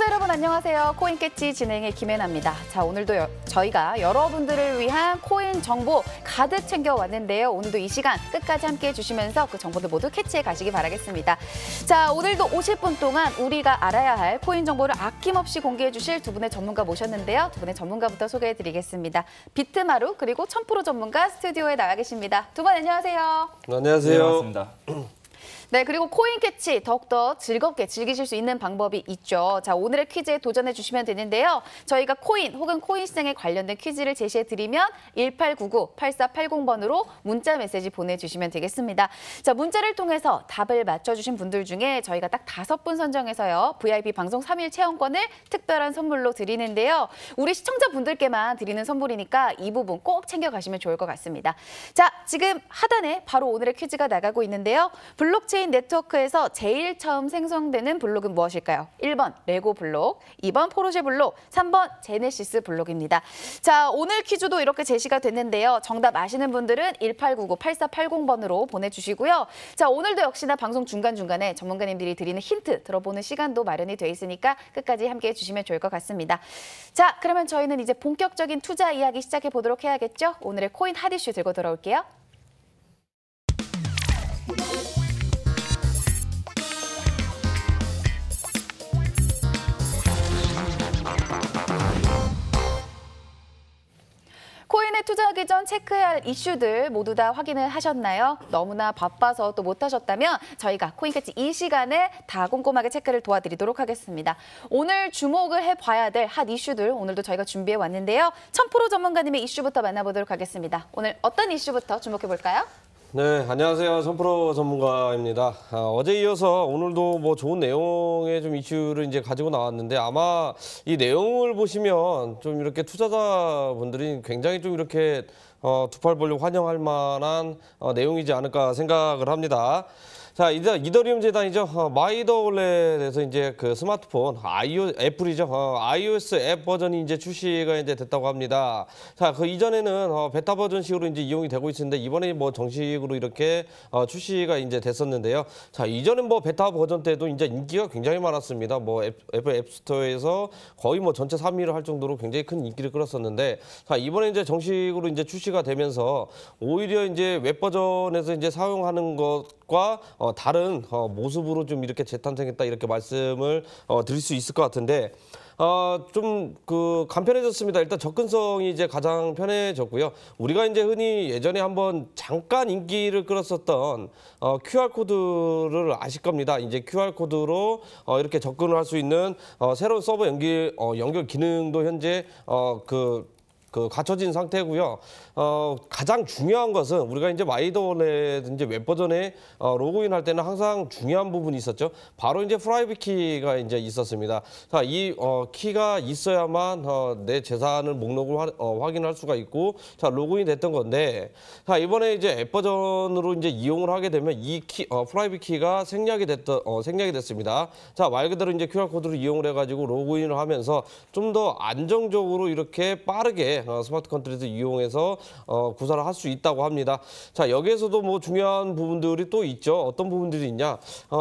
시청자 여러분 안녕하세요. 코인캐치 진행의 김혜나입니다. 자, 오늘도 저희가 여러분들을 위한 코인 정보 가득 챙겨왔는데요. 오늘도 이 시간 끝까지 함께해 주시면서 그 정보들 모두 캐치해 가시기 바라겠습니다. 자, 오늘도 50분 동안 우리가 알아야 할 코인 정보를 아낌없이 공개해 주실 두 분의 전문가 모셨는데요. 두 분의 전문가부터 소개해 드리겠습니다. 비트마루 그리고 1000% 전문가 스튜디오에 나와 계십니다. 두 분 안녕하세요. 안녕하세요. 네, 반갑습니다. 네, 그리고 코인 캐치 더욱더 즐겁게 즐기실 수 있는 방법이 있죠. 자, 오늘의 퀴즈에 도전해 주시면 되는데요. 저희가 코인 혹은 코인 시장에 관련된 퀴즈를 제시해 드리면 1899-8480번으로 문자 메시지 보내주시면 되겠습니다. 자, 문자를 통해서 답을 맞춰주신 분들 중에 저희가 딱 5분 선정해서요. VIP 방송 3일 체험권을 특별한 선물로 드리는데요. 우리 시청자분들께만 드리는 선물이니까 이 부분 꼭 챙겨가시면 좋을 것 같습니다. 자, 지금 하단에 바로 오늘의 퀴즈가 나가고 있는데요. 블록체인 네트워크에서 제일 처음 생성되는 블록은 무엇일까요? 1번 레고 블록, 2번 포르쉐 블록, 3번 제네시스 블록입니다. 자, 오늘 퀴즈도 이렇게 제시가 됐는데요. 정답 아시는 분들은 1899-8480번으로 보내주시고요. 자, 오늘도 역시나 방송 중간중간에 전문가님들이 드리는 힌트 들어보는 시간도 마련이 돼 있으니까 끝까지 함께해 주시면 좋을 것 같습니다. 자, 그러면 저희는 이제 본격적인 투자 이야기 시작해 보도록 해야겠죠? 오늘의 코인 핫 이슈 들고 돌아올게요. 코인에 투자하기 전 체크해야 할 이슈들 모두 다 확인을 하셨나요? 너무나 바빠서 또 못하셨다면 저희가 코인캐치 이 시간에 다 꼼꼼하게 체크를 도와드리도록 하겠습니다. 오늘 주목을 해봐야 될 핫 이슈들 오늘도 저희가 준비해 왔는데요. 1000% 전문가님의 이슈부터 만나보도록 하겠습니다. 오늘 어떤 이슈부터 주목해볼까요? 네, 안녕하세요. 1000% 전문가입니다. 어제 이어서 오늘도 뭐 좋은 내용의 좀 이슈를 이제 가지고 나왔는데 아마 이 내용을 보시면 좀 이렇게 투자자분들이 굉장히 좀 이렇게 두 팔 벌려 환영할 만한 내용이지 않을까 생각을 합니다. 자, 이더리움 재단이죠. 마이더월렛에서 이제 그 스마트폰 애플이죠. iOS 앱 버전이 이제 출시가 이제 됐다고 합니다. 자, 그 이전에는 베타 버전식으로 이제 이용이 되고 있었는데 이번에 뭐 정식으로 이렇게 출시가 이제 됐었는데요. 자, 이전엔 뭐 베타 버전 때도 이제 인기가 굉장히 많았습니다. 뭐 애플 앱스토어에서 거의 뭐 전체 3위를 할 정도로 굉장히 큰 인기를 끌었었는데, 자, 이번에 이제 정식으로 이제 출시가 되면서 오히려 이제 웹 버전에서 이제 사용하는 것과 다른 모습으로 좀 이렇게 재탄생했다 이렇게 말씀을 드릴 수 있을 것 같은데 좀 그 간편해졌습니다. 일단 접근성이 이제 가장 편해졌고요. 우리가 이제 흔히 예전에 한번 잠깐 인기를 끌었었던 QR 코드를 아실 겁니다. 이제 QR 코드로 이렇게 접근을 할 수 있는 새로운 서버 연결 기능도 현재 갖춰진 상태고요. 가장 중요한 것은 우리가 이제 마이더월렛 이제 웹 버전에 로그인할 때는 항상 중요한 부분이 있었죠. 바로 이제 프라이빗 키가 이제 있었습니다. 자, 이 키가 있어야만 내 재산을 목록을 확인할 수가 있고, 자, 로그인 됐던 건데, 자, 이번에 이제 앱 버전으로 이제 이용을 하게 되면 이 프라이빗 키가 생략이 됐습니다. 자, 말 그대로 이제 QR 코드를 이용을 해가지고 로그인을 하면서 좀 더 안정적으로 이렇게 빠르게 스마트 컨트리를 이용해서 구사를 할 수 있다고 합니다. 자, 여기에서도 뭐 중요한 부분들이 또 있죠. 어떤 부분들이 있냐?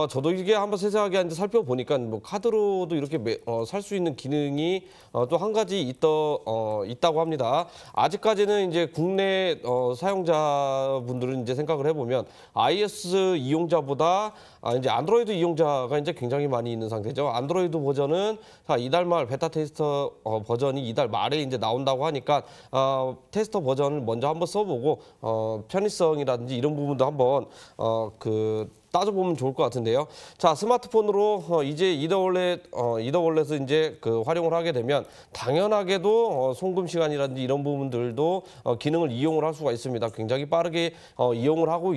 저도 이게 한번 세세하게 이제 살펴보니까 뭐 카드로도 이렇게 살 수 있는 기능이 또 한 가지 있다고 합니다. 아직까지는 이제 국내 사용자분들은 이제 생각을 해보면 iOS 이용자보다 이제 안드로이드 이용자가 이제 굉장히 많이 있는 상태죠. 안드로이드 버전은 이달 말 베타 테스터 버전이 이달 말에 이제 나온다고 하니까 테스터 버전을 먼저 한번 써보고 편의성이라든지 이런 부분도 한번 따져보면 좋을 것 같은데요. 자, 스마트폰으로 이제 이더월렛을 이제 활용을 하게 되면 당연하게도 송금 시간이라든지 이런 부분들도 기능을 이용을 할 수가 있습니다. 굉장히 빠르게 이용을 하고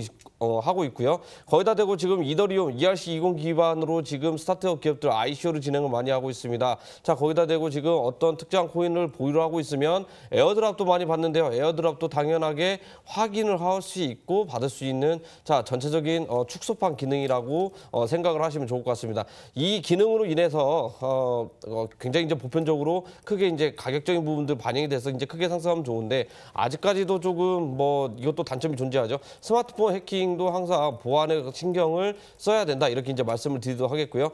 있고요. 거기다 대고 지금 이더리움 ERC20 기반으로 지금 스타트업 기업들 ICO를 진행을 많이 하고 있습니다. 자, 거기다 대고 지금 어떤 특정 코인을 보유를 하고 있으면 에어드랍도 많이 받는데요. 에어드랍도 당연하게 확인을 할 수 있고 받을 수 있는, 자, 전체적인 축소 적합한 기능이라고 생각을 하시면 좋을 것 같습니다. 이 기능으로 인해서 굉장히 이제 보편적으로 크게 이제 가격적인 부분들 반영이 돼서 이제 크게 상승하면 좋은데 아직까지도 조금 뭐 이것도 단점이 존재하죠. 스마트폰 해킹도 항상 보안에 신경을 써야 된다 이렇게 이제 말씀을 드리도록 하겠고요.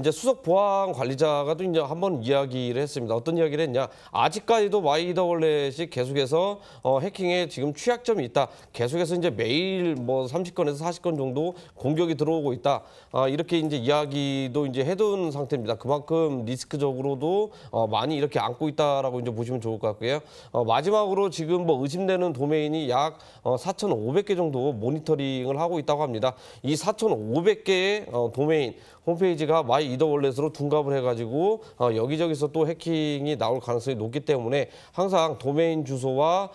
이제 수석 보안 관리자가 또 이제 한번 이야기를 했습니다. 어떤 이야기를 했냐? 아직까지도 마이더월렛이 계속해서 해킹에 지금 취약점이 있다. 계속해서 이제 매일 뭐 30건에서 40건 정도 공격이 들어오고 있다. 이렇게 이제 이야기도 이제 해둔 상태입니다. 그만큼 리스크적으로도 많이 이렇게 안고 있다라고 이제 보시면 좋을 것 같고요. 마지막으로 지금 뭐 의심되는 도메인이 약 4,500개 정도 모니터링을 하고 있다고 합니다. 이 4,500개의 도메인 홈페이지가 마이더월렛으로 둔갑을 해가지고 여기저기서 또 해킹이 나올 가능성이 높기 때문에 항상 도메인 주소와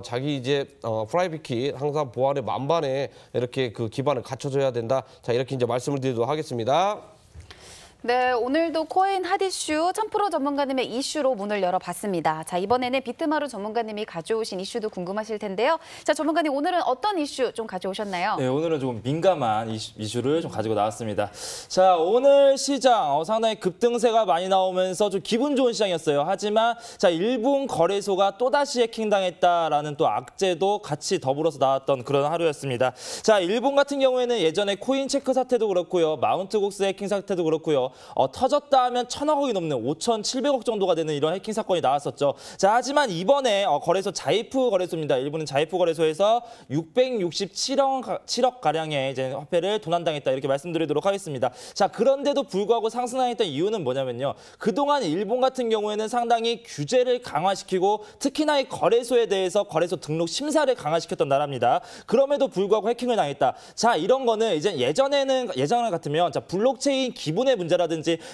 자기 이제 프라이빗 키 항상 보안의 만반에 이렇게 그 기반을 갖춰줘야 된다. 자, 이렇게 이제 말씀을 드리도록 하겠습니다. 네, 오늘도 코인 핫이슈 1000% 전문가님의 이슈로 문을 열어봤습니다. 자, 이번에는 비트마루 전문가님이 가져오신 이슈도 궁금하실 텐데요. 자, 전문가님 오늘은 어떤 이슈 좀 가져오셨나요? 네, 오늘은 좀 민감한 이슈를 좀 가지고 나왔습니다. 자, 오늘 시장 상당히 급등세가 많이 나오면서 좀 기분 좋은 시장이었어요. 하지만 자, 일본 거래소가 또다시 해킹당했다라는 또 악재도 같이 더불어서 나왔던 그런 하루였습니다. 자, 일본 같은 경우에는 예전에 코인 체크 사태도 그렇고요. 마운트곡스 해킹 사태도 그렇고요. 터졌다 하면 1,000억 원이 넘는 5,700억 정도가 되는 이런 해킹 사건이 나왔었죠. 자, 하지만 이번에 거래소 자이프 거래소입니다. 일본은 자이프 거래소에서 667억 가량의 이제 화폐를 도난당했다 이렇게 말씀드리도록 하겠습니다. 자, 그런데도 불구하고 상승했던 이유는 뭐냐면요. 그동안 일본 같은 경우에는 상당히 규제를 강화시키고 특히나 이 거래소에 대해서 거래소 등록 심사를 강화시켰던 나라입니다. 그럼에도 불구하고 해킹을 당했다. 자, 이런 거는 이제 예전에 같으면 자, 블록체인 기본의 문제라든지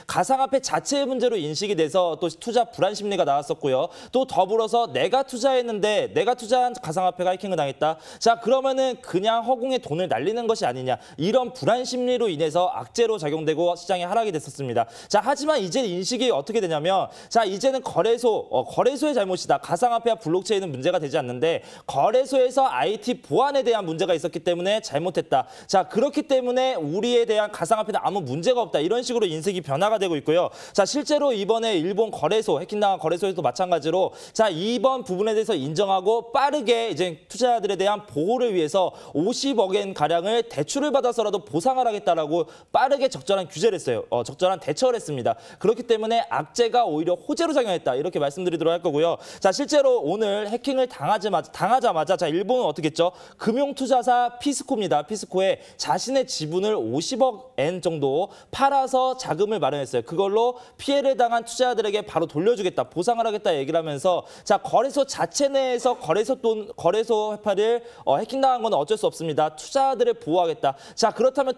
가상화폐 자체의 문제로 인식이 돼서 또 투자 불안 심리가 나왔었고요. 또 더불어서 내가 투자했는데 내가 투자한 가상화폐가 해킹을 당했다. 자, 그러면은 그냥 허공에 돈을 날리는 것이 아니냐. 이런 불안 심리로 인해서 악재로 작용되고 시장이 하락이 됐었습니다. 자, 하지만 이제 인식이 어떻게 되냐면 자, 이제는 거래소의 잘못이다. 가상화폐와 블록체인은 문제가 되지 않는데 거래소에서 IT 보안에 대한 문제가 있었기 때문에 잘못했다. 자, 그렇기 때문에 우리에 대한 가상화폐는 아무 문제가 없다. 이런 식으로 인식이 변화가 되고 있고요. 자, 실제로 이번에 일본 거래소, 해킹당한 거래소에도 마찬가지로 자, 이번 부분에 대해서 인정하고 빠르게 이제 투자자들에 대한 보호를 위해서 50억엔 가량을 대출을 받아서라도 보상을 하겠다라고 빠르게 적절한 규제를 했어요. 적절한 대처를 했습니다. 그렇기 때문에 악재가 오히려 호재로 작용했다. 이렇게 말씀드리도록 할 거고요. 자, 실제로 오늘 해킹을 당하자마자 자, 일본은 어떻게 했죠? 금융투자사 피스코입니다. 피스코에 자신의 지분을 50억 엔 정도 팔아서 자금을 마련했어요. 그걸로 피해를 당한 투자자들에게 바로 돌려주겠다, 보상을 하겠다 얘기를 하면서 자, 거래소 자체 내에서 거래소 회파를 해킹당한 건 어쩔 수 없습니다. 투자자들을 보호하겠다. 자, 그렇다면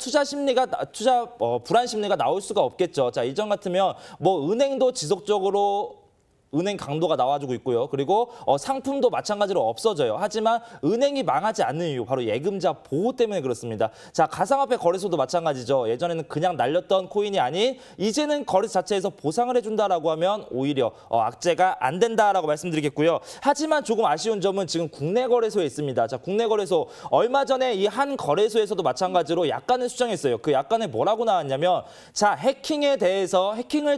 불안 심리가 나올 수가 없겠죠. 자, 이전 같으면 뭐 은행도 지속적으로 은행 강도가 나와주고 있고요. 그리고 상품도 마찬가지로 없어져요. 하지만 은행이 망하지 않는 이유, 바로 예금자 보호 때문에 그렇습니다. 자, 가상화폐 거래소도 마찬가지죠. 예전에는 그냥 날렸던 코인이 아닌 이제는 거래소 자체에서 보상을 해준다라고 하면 오히려 악재가 안 된다라고 말씀드리겠고요. 하지만 조금 아쉬운 점은 지금 국내 거래소에 있습니다. 자, 국내 거래소 얼마 전에 이 한 거래소에서도 마찬가지로 약관을 수정했어요. 그 약관에 뭐라고 나왔냐면 자, 해킹을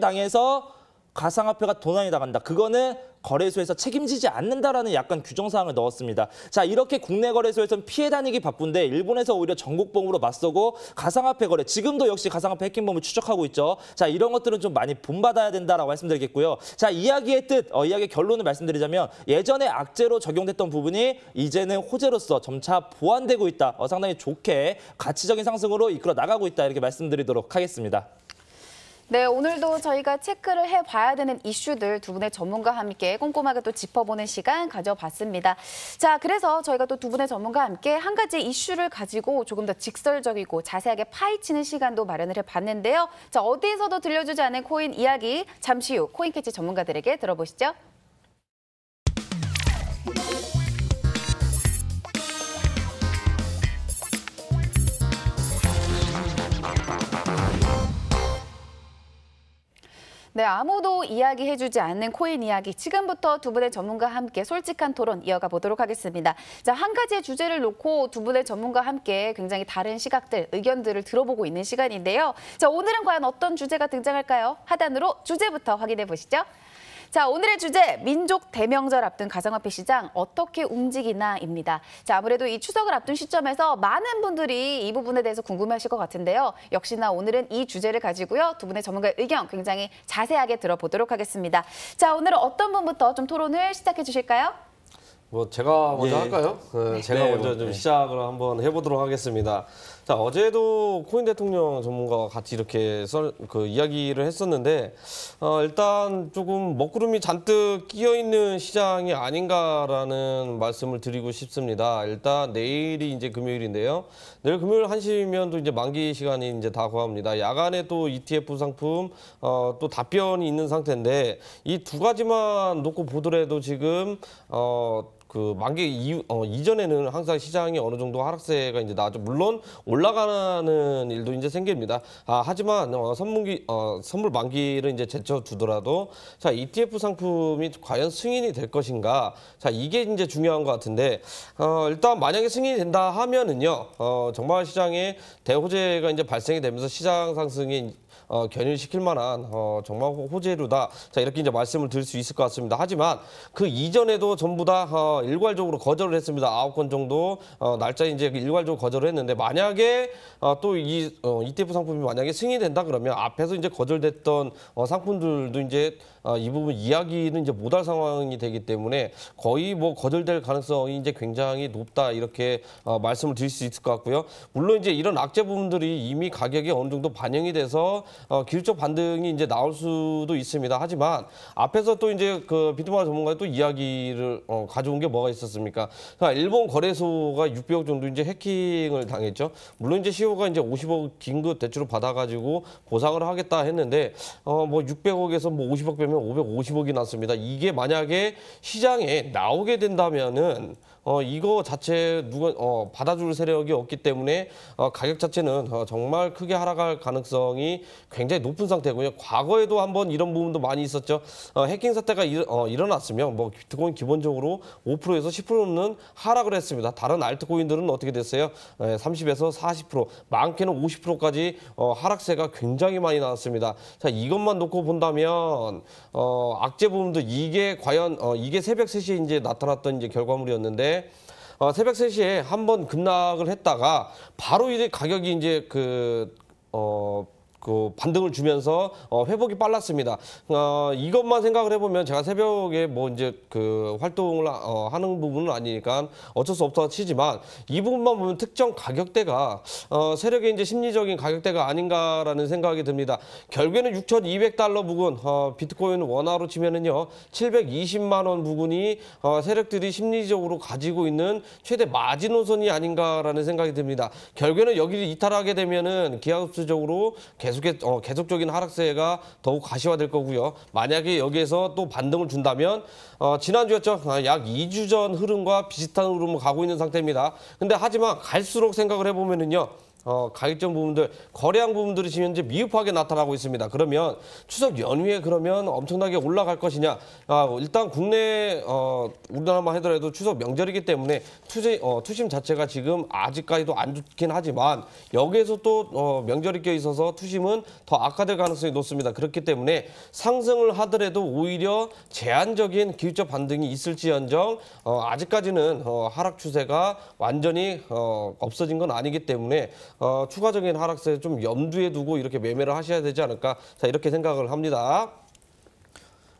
당해서 가상화폐가 도난이 나간다. 그거는 거래소에서 책임지지 않는다라는 약간 규정사항을 넣었습니다. 자, 이렇게 국내 거래소에서는 피해 다니기 바쁜데 일본에서 오히려 전국범으로 맞서고 가상화폐 거래, 지금도 역시 가상화폐 해킹범을 추적하고 있죠. 자, 이런 것들은 좀 많이 본받아야 된다라고 말씀드리겠고요. 자, 이야기의 결론을 말씀드리자면 예전에 악재로 적용됐던 부분이 이제는 호재로서 점차 보완되고 있다. 상당히 좋게 가치적인 상승으로 이끌어 나가고 있다. 이렇게 말씀드리도록 하겠습니다. 네, 오늘도 저희가 체크를 해봐야 되는 이슈들 두 분의 전문가와 함께 꼼꼼하게 또 짚어보는 시간 가져봤습니다. 자, 그래서 저희가 또 두 분의 전문가와 함께 한 가지 이슈를 가지고 조금 더 직설적이고 자세하게 파헤치는 시간도 마련을 해봤는데요. 자, 어디에서도 들려주지 않은 코인 이야기 잠시 후 코인캐치 전문가들에게 들어보시죠. 네, 아무도 이야기해주지 않는 코인 이야기. 지금부터 두 분의 전문가와 함께 솔직한 토론 이어가 보도록 하겠습니다. 자, 한 가지의 주제를 놓고 두 분의 전문가와 함께 굉장히 다른 시각들, 의견들을 들어보고 있는 시간인데요. 자, 오늘은 과연 어떤 주제가 등장할까요? 하단으로 주제부터 확인해 보시죠. 자, 오늘의 주제, 민족 대명절 앞둔 가상화폐 시장 어떻게 움직이나입니다. 자, 아무래도 이 추석을 앞둔 시점에서 많은 분들이 이 부분에 대해서 궁금해하실 것 같은데요. 역시나 오늘은 이 주제를 가지고요. 두 분의 전문가의 의견 굉장히 자세하게 들어보도록 하겠습니다. 자, 오늘은 어떤 분부터 좀 토론을 시작해 주실까요? 뭐 제가 먼저 예. 할까요? 제가 네, 먼저 좀 네. 시작을 한번 해보도록 하겠습니다. 자, 어제도 코인 대통령 전문가와 같이 이렇게 이야기를 했었는데 일단 조금 먹구름이 잔뜩 끼어 있는 시장이 아닌가라는 말씀을 드리고 싶습니다. 일단 내일이 이제 금요일인데요. 내일 금요일 1시면 또 이제 만기 시간이 이제 다가옵니다. 야간에 또 ETF 상품 또 답변이 있는 상태인데 이 두 가지만 놓고 보더라도 지금 그 만기 이전에는 항상 시장이 어느 정도 하락세가 이제 나죠. 물론 올라가는 일도 이제 생깁니다. 하지만 선물 만기를 이제 제쳐두더라도 자, ETF 상품이 과연 승인이 될 것인가? 자, 이게 이제 중요한 것 같은데 일단 만약에 승인이 된다 하면은요. 정말 시장에 대호재가 이제 발생이 되면서 시장 상승이 견인시킬 만한 정말 호재루다. 자, 이렇게 이제 말씀을 드릴 수 있을 것 같습니다. 하지만 그 이전에도 전부 다 일괄적으로 거절을 했습니다. 9건 정도 날짜에 이제 일괄적으로 거절을 했는데 만약에 또 이 ETF 상품이 만약에 승인된다 그러면 앞에서 이제 거절됐던 상품들도 이제 이 부분 이야기는 이제 못할 상황이 되기 때문에 거의 뭐 거절될 가능성이 이제 굉장히 높다 이렇게 말씀을 드릴 수 있을 것 같고요. 물론 이제 이런 악재 부분들이 이미 가격이 어느 정도 반영이 돼서 기술적 반등이 이제 나올 수도 있습니다. 하지만 앞에서 또 이제 그 비트마켓 전문가의 또 이야기를 가져온 게 뭐가 있었습니까? 그러니까 일본 거래소가 600억 정도 이제 해킹을 당했죠. 물론 이제 CEO가 이제 50억 긴급 대출을 받아가지고 보상을 하겠다 했는데 뭐 600억에서 뭐 50억 빼면 550억이 났습니다. 이게 만약에 시장에 나오게 된다면은 이거 자체 누가 받아줄 세력이 없기 때문에 가격 자체는 정말 크게 하락할 가능성이 굉장히 높은 상태고요. 과거에도 한번 이런 부분도 많이 있었죠. 해킹 사태가 일어났으면 뭐 비트코인 기본적으로 5%에서 10%는 하락을 했습니다. 다른 알트코인들은 어떻게 됐어요? 30에서 40%, 많게는 50%까지 하락세가 굉장히 많이 나왔습니다. 자, 이것만 놓고 본다면 악재 부분도 이게 과연 이게 새벽 3시에 이제 나타났던 이제 결과물이었는데 새벽 3시에 한번 급락을 했다가 바로 이제 가격이 이제 그 반등을 주면서 회복이 빨랐습니다. 이것만 생각을 해보면 제가 새벽에 뭐 이제 그 활동을 하는 부분은 아니니까 어쩔 수 없다 치지만 이 부분만 보면 특정 가격대가 세력의 이제 심리적인 가격대가 아닌가라는 생각이 듭니다. 결국에는 6,200달러 부근 비트코인 원화로 치면은요 720만 원 부근이 세력들이 심리적으로 가지고 있는 최대 마지노선이 아닌가라는 생각이 듭니다. 결국에는 여기를 이탈하게 되면은 기하급수적으로 계속적인 하락세가 더욱 가시화될 거고요. 만약에 여기에서 또 반등을 준다면 지난주였죠. 약 2주 전 흐름과 비슷한 흐름을 가고 있는 상태입니다. 근데 하지만 갈수록 생각을 해보면은요. 가격적 부분들, 거래량 부분들이 지금 현재 미흡하게 나타나고 있습니다. 그러면 추석 연휴에 그러면 엄청나게 올라갈 것이냐? 일단 국내 우리나라만 하더라도 추석 명절이기 때문에 투심 자체가 지금 아직까지도 안 좋긴 하지만 여기에서 또 명절이 껴 있어서 투심은 더 악화될 가능성이 높습니다. 그렇기 때문에 상승을 하더라도 오히려 제한적인 기술적 반등이 있을지언정 아직까지는 하락 추세가 완전히 없어진 건 아니기 때문에 추가적인 하락세 좀 염두에 두고 이렇게 매매를 하셔야 되지 않을까, 자, 이렇게 생각을 합니다.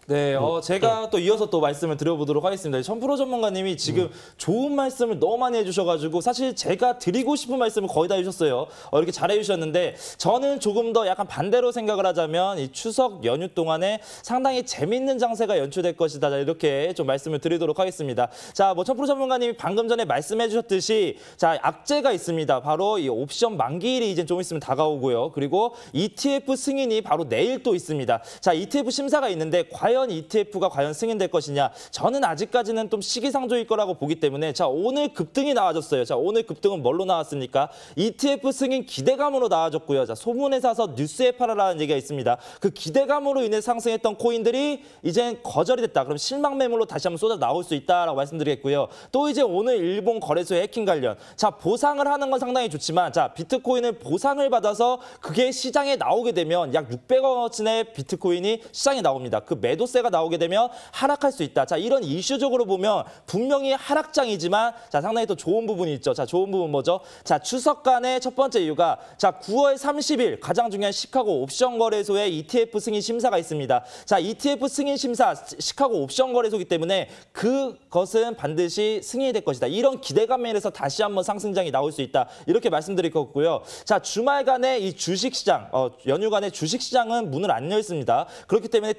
네, 제가 또 이어서 또 말씀을 드려보도록 하겠습니다. 천프로 전문가님이 지금 좋은 말씀을 너무 많이 해주셔가지고 사실 제가 드리고 싶은 말씀을 거의 다 해주셨어요. 이렇게 잘해주셨는데 저는 조금 더 약간 반대로 생각을 하자면 이 추석 연휴 동안에 상당히 재밌는 장세가 연출될 것이다. 이렇게 좀 말씀을 드리도록 하겠습니다. 자, 뭐 천프로 전문가님이 방금 전에 말씀해주셨듯이 자, 악재가 있습니다. 바로 이 옵션 만기일이 이제 좀 있으면 다가오고요. 그리고 ETF 승인이 바로 내일 또 있습니다. 자, ETF 심사가 있는데 과연 자이언 ETF가 과연 승인될 것이냐. 저는 아직까지는 좀 시기상조일 거라고 보기 때문에 자, 오늘 급등이 나와줬어요. 자, 오늘 급등은 뭘로 나왔습니까? ETF 승인 기대감으로 나와줬고요. 자, 소문에 사서 뉴스에 팔아라는 얘기가 있습니다. 그 기대감으로 인해 상승했던 코인들이 이젠 거절이 됐다. 그럼 실망 매물로 다시 한번 쏟아 나올 수 있다라고 말씀드리겠고요. 또 이제 오늘 일본 거래소의 해킹 관련. 자, 보상을 하는 건 상당히 좋지만 자, 비트코인을 보상을 받아서 그게 시장에 나오게 되면 약 600원어치의 비트코인이 시장에 나옵니다. 그 매도세가 나오게 되면 하락할 수 있다. 자, 이런 이슈적으로 보면 분명히 하락장이지만 자, 상당히 또 좋은 부분이 있죠. 자, 좋은 부분 뭐죠? 자, 추석간의 첫 번째 이유가 자, 9월 30일 가장 중요한 시카고 옵션 거래소의 ETF 승인 심사가 있습니다. 자, ETF 승인 심사 시카고 옵션 거래소이기 때문에 그것은 반드시 승인이 될 것이다. 이런 기대감에 의해서 다시 한번 상승장이 나올 수 있다. 이렇게 말씀드릴 거고요. 자, 주말간의 이 주식시장, 연휴간의 주식시장은 문을 안 열습니다. 그렇기 때문에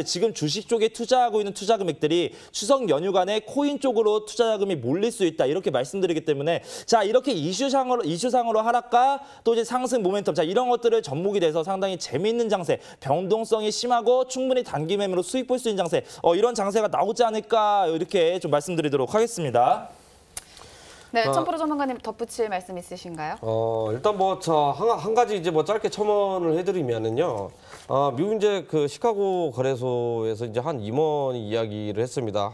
지금 주식 쪽에 투자하고 있는 투자 금액들이 추석 연휴간에 코인 쪽으로 투자 자금이 몰릴 수 있다. 이렇게 말씀드리기 때문에 자, 이렇게 이슈상으로 하락과 또 이제 상승 모멘텀, 자, 이런 것들을 접목이 돼서 상당히 재미있는 장세, 변동성이 심하고 충분히 단기 매매로 수익 볼 수 있는 장세, 이런 장세가 나오지 않을까 이렇게 좀 말씀드리도록 하겠습니다. 네, 천프로 전문가님 덧붙일 말씀 있으신가요? 일단 뭐 한 가지 이제 뭐 짧게 첨언을 해드리면은요. 미국 이제 그 시카고 거래소에서 이제 한 임원이 이야기를 했습니다.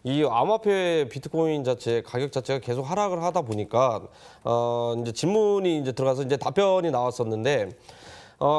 이 암호화폐 비트코인 자체 가격 자체가 계속 하락을 하다 보니까 이제 질문이 이제 들어가서 이제 답변이 나왔었는데.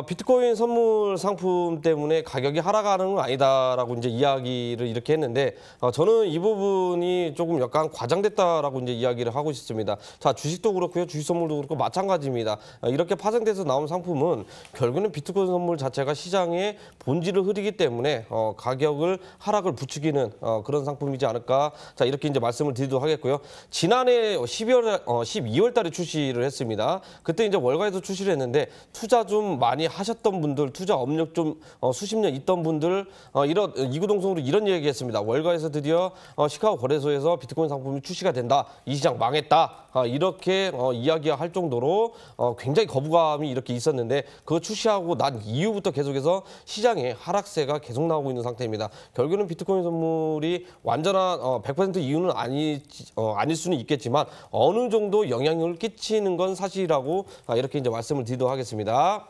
비트코인 선물 상품 때문에 가격이 하락하는 건 아니다라고 이제 이야기를 이렇게 했는데 저는 이 부분이 조금 약간 과장됐다라고 이제 이야기를 하고 싶습니다. 자, 주식도 그렇고요, 주식 선물도 그렇고 마찬가지입니다. 이렇게 파생돼서 나온 상품은 결국에는 비트코인 선물 자체가 시장의 본질을 흐리기 때문에 가격을 하락을 부추기는 그런 상품이지 않을까. 자, 이렇게 이제 말씀을 드리도록 하겠고요. 지난해 12월 달에 출시를 했습니다. 그때 이제 월가에서 출시를 했는데 투자 좀 많이 하셨던 분들, 투자 업력 좀 수십 년 있던 분들 이런 이구동성으로 이런 얘기했습니다. 월가에서 드디어 시카고 거래소에서 비트코인 상품이 출시가 된다. 이 시장 망했다. 이렇게 이야기할 정도로 굉장히 거부감이 이렇게 있었는데 그거 출시하고 난 이후부터 계속해서 시장에 하락세가 계속 나오고 있는 상태입니다. 결국에는 비트코인 선물이 완전한 100% 이유는 아닐 수는 있겠지만 어느 정도 영향력을 끼치는 건 사실이라고 이렇게 이제 말씀을 드리도록 하겠습니다.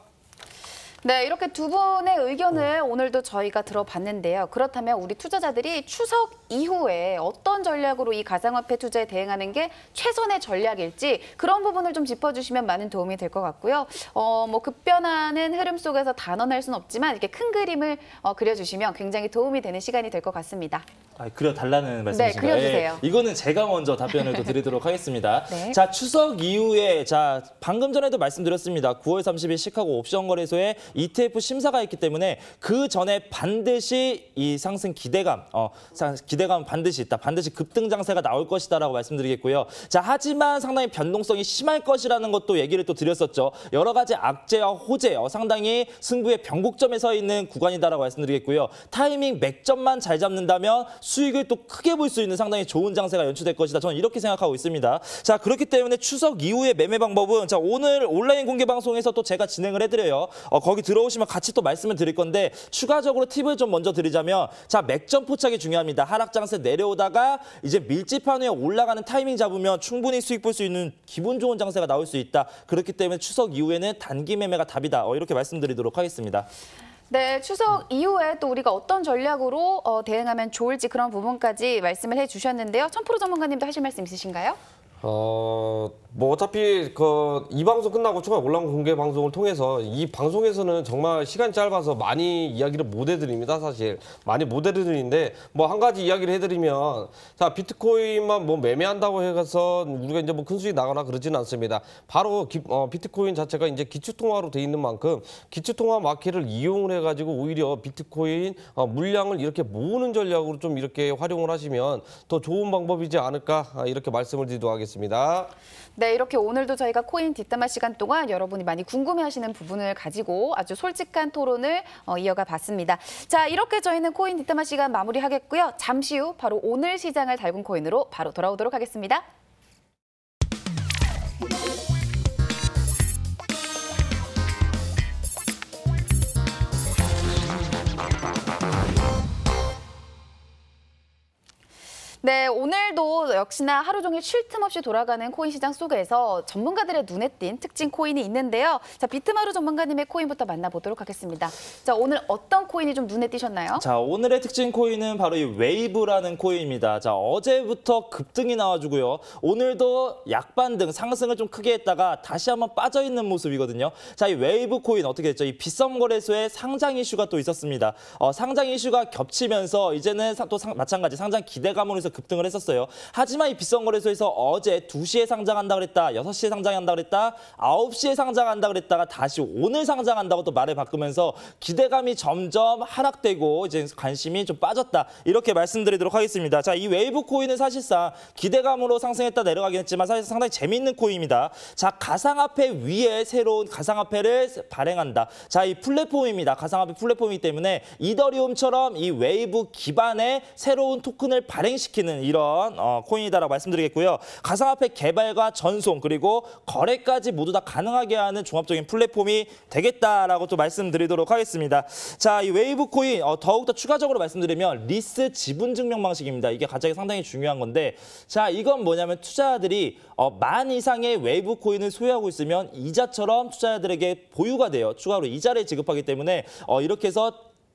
네, 이렇게 두 분의 의견을 오늘도 저희가 들어봤는데요. 그렇다면 우리 투자자들이 추석 이후에 어떤 전략으로 이 가상화폐 투자에 대응하는 게 최선의 전략일지 그런 부분을 좀 짚어주시면 많은 도움이 될 것 같고요. 뭐 급변하는 흐름 속에서 단언할 수는 없지만 이렇게 큰 그림을 그려주시면 굉장히 도움이 되는 시간이 될 것 같습니다. 그려달라는 말씀이신가요? 네, 그려주세요. 이거는 제가 먼저 답변을 또 드리도록 하겠습니다. 네. 자, 추석 이후에 자, 방금 전에도 말씀드렸습니다. 9월 30일 시카고 옵션 거래소에 ETF 심사가 있기 때문에 그 전에 반드시 이 상승 기대감 반드시 있다. 반드시 급등 장세가 나올 것이다라고 말씀드리겠고요. 자, 하지만 상당히 변동성이 심할 것이라는 것도 얘기를 또 드렸었죠. 여러 가지 악재와 호재, 상당히 승부의 변곡점에 서 있는 구간이다라고 말씀드리겠고요. 타이밍 맥점만 잘 잡는다면 수익을 또 크게 볼 수 있는 상당히 좋은 장세가 연출될 것이다. 저는 이렇게 생각하고 있습니다. 자, 그렇기 때문에 추석 이후의 매매 방법은 자, 오늘 온라인 공개 방송에서 또 제가 진행을 해드려요. 거기 들어오시면 같이 또 말씀을 드릴 건데 추가적으로 팁을 좀 먼저 드리자면 자, 맥점 포착이 중요합니다. 하락 장세 내려오다가 이제 밀집한 후에 올라가는 타이밍 잡으면 충분히 수익 볼 수 있는 기분 좋은 장세가 나올 수 있다. 그렇기 때문에 추석 이후에는 단기 매매가 답이다. 이렇게 말씀드리도록 하겠습니다. 네, 추석 이후에 또 우리가 어떤 전략으로 대응하면 좋을지 그런 부분까지 말씀을 해주셨는데요. 천프로 전문가님도 하실 말씀 있으신가요? 뭐 어차피 이 방송 끝나고 추가 온라인 공개 방송을 통해서 이 방송에서는 정말 시간이 짧아서 많이 이야기를 못 해드립니다. 사실 많이 못 해드리는데 뭐 한 가지 이야기를 해드리면 자, 비트코인만 뭐 매매한다고 해서 우리가 이제 뭐 큰 수익 나거나 그러지는 않습니다. 바로 비트코인 자체가 이제 기축통화로 돼 있는 만큼 기축통화 마켓을 이용을 해가지고 오히려 비트코인 물량을 이렇게 모으는 전략으로 좀 이렇게 활용을 하시면 더 좋은 방법이지 않을까 이렇게 말씀을 드리도록 하겠습니다. 네, 이렇게 오늘도 저희가 코인 뒷담화 시간 동안 여러분이 많이 궁금해하시는 부분을 가지고 아주 솔직한 토론을 이어가 봤습니다. 자, 이렇게 저희는 코인 뒷담화 시간 마무리하겠고요. 잠시 후 바로 오늘 시장을 달군 코인으로 바로 돌아오도록 하겠습니다. 네, 오늘도 역시나 하루 종일 쉴 틈 없이 돌아가는 코인 시장 속에서 전문가들의 눈에 띈 특징 코인이 있는데요. 자, 비트마루 전문가님의 코인부터 만나보도록 하겠습니다. 자, 오늘 어떤 코인이 좀 눈에 띄셨나요? 자, 오늘의 특징 코인은 바로 이 웨이브라는 코인입니다. 자, 어제부터 급등이 나와주고요. 오늘도 약반등, 상승을 좀 크게 했다가 다시 한번 빠져있는 모습이거든요. 자, 이 웨이브 코인 어떻게 됐죠? 이 빗썸거래소에 상장 이슈가 또 있었습니다. 상장 이슈가 겹치면서 이제는 또 마찬가지 상장 기대감으로 해서 급등을 했었어요. 하지만 이 빗썸거래소에서 어제 2시에 상장한다 그랬다, 6시에 상장한다 그랬다, 9시에 상장한다 그랬다가 다시 오늘 상장한다고 또 말을 바꾸면서 기대감이 점점 하락되고 이제 관심이 좀 빠졌다. 이렇게 말씀드리도록 하겠습니다. 자, 이 웨이브 코인은 사실상 기대감으로 상승했다 내려가긴 했지만 사실 상당히 재미있는 코인입니다. 자, 가상화폐 위에 새로운 가상화폐를 발행한다. 자, 이 플랫폼입니다. 가상화폐 플랫폼이기 때문에 이더리움처럼 이 웨이브 기반의 새로운 토큰을 발행시키는 이런 코인이다라고 말씀드리겠고요. 가상화폐 개발과 전송 그리고 거래까지 모두 다 가능하게 하는 종합적인 플랫폼이 되겠다라고 또 말씀드리도록 하겠습니다. 자, 이 웨이브 코인 더욱더 추가적으로 말씀드리면 리스 지분 증명 방식입니다. 이게 가장 상당히 중요한 건데, 자, 이건 뭐냐면 투자자들이 만 이상의 웨이브 코인을 소유하고 있으면 이자처럼 투자자들에게 보유가 돼요. 추가로 이자를 지급하기 때문에 이렇게 해서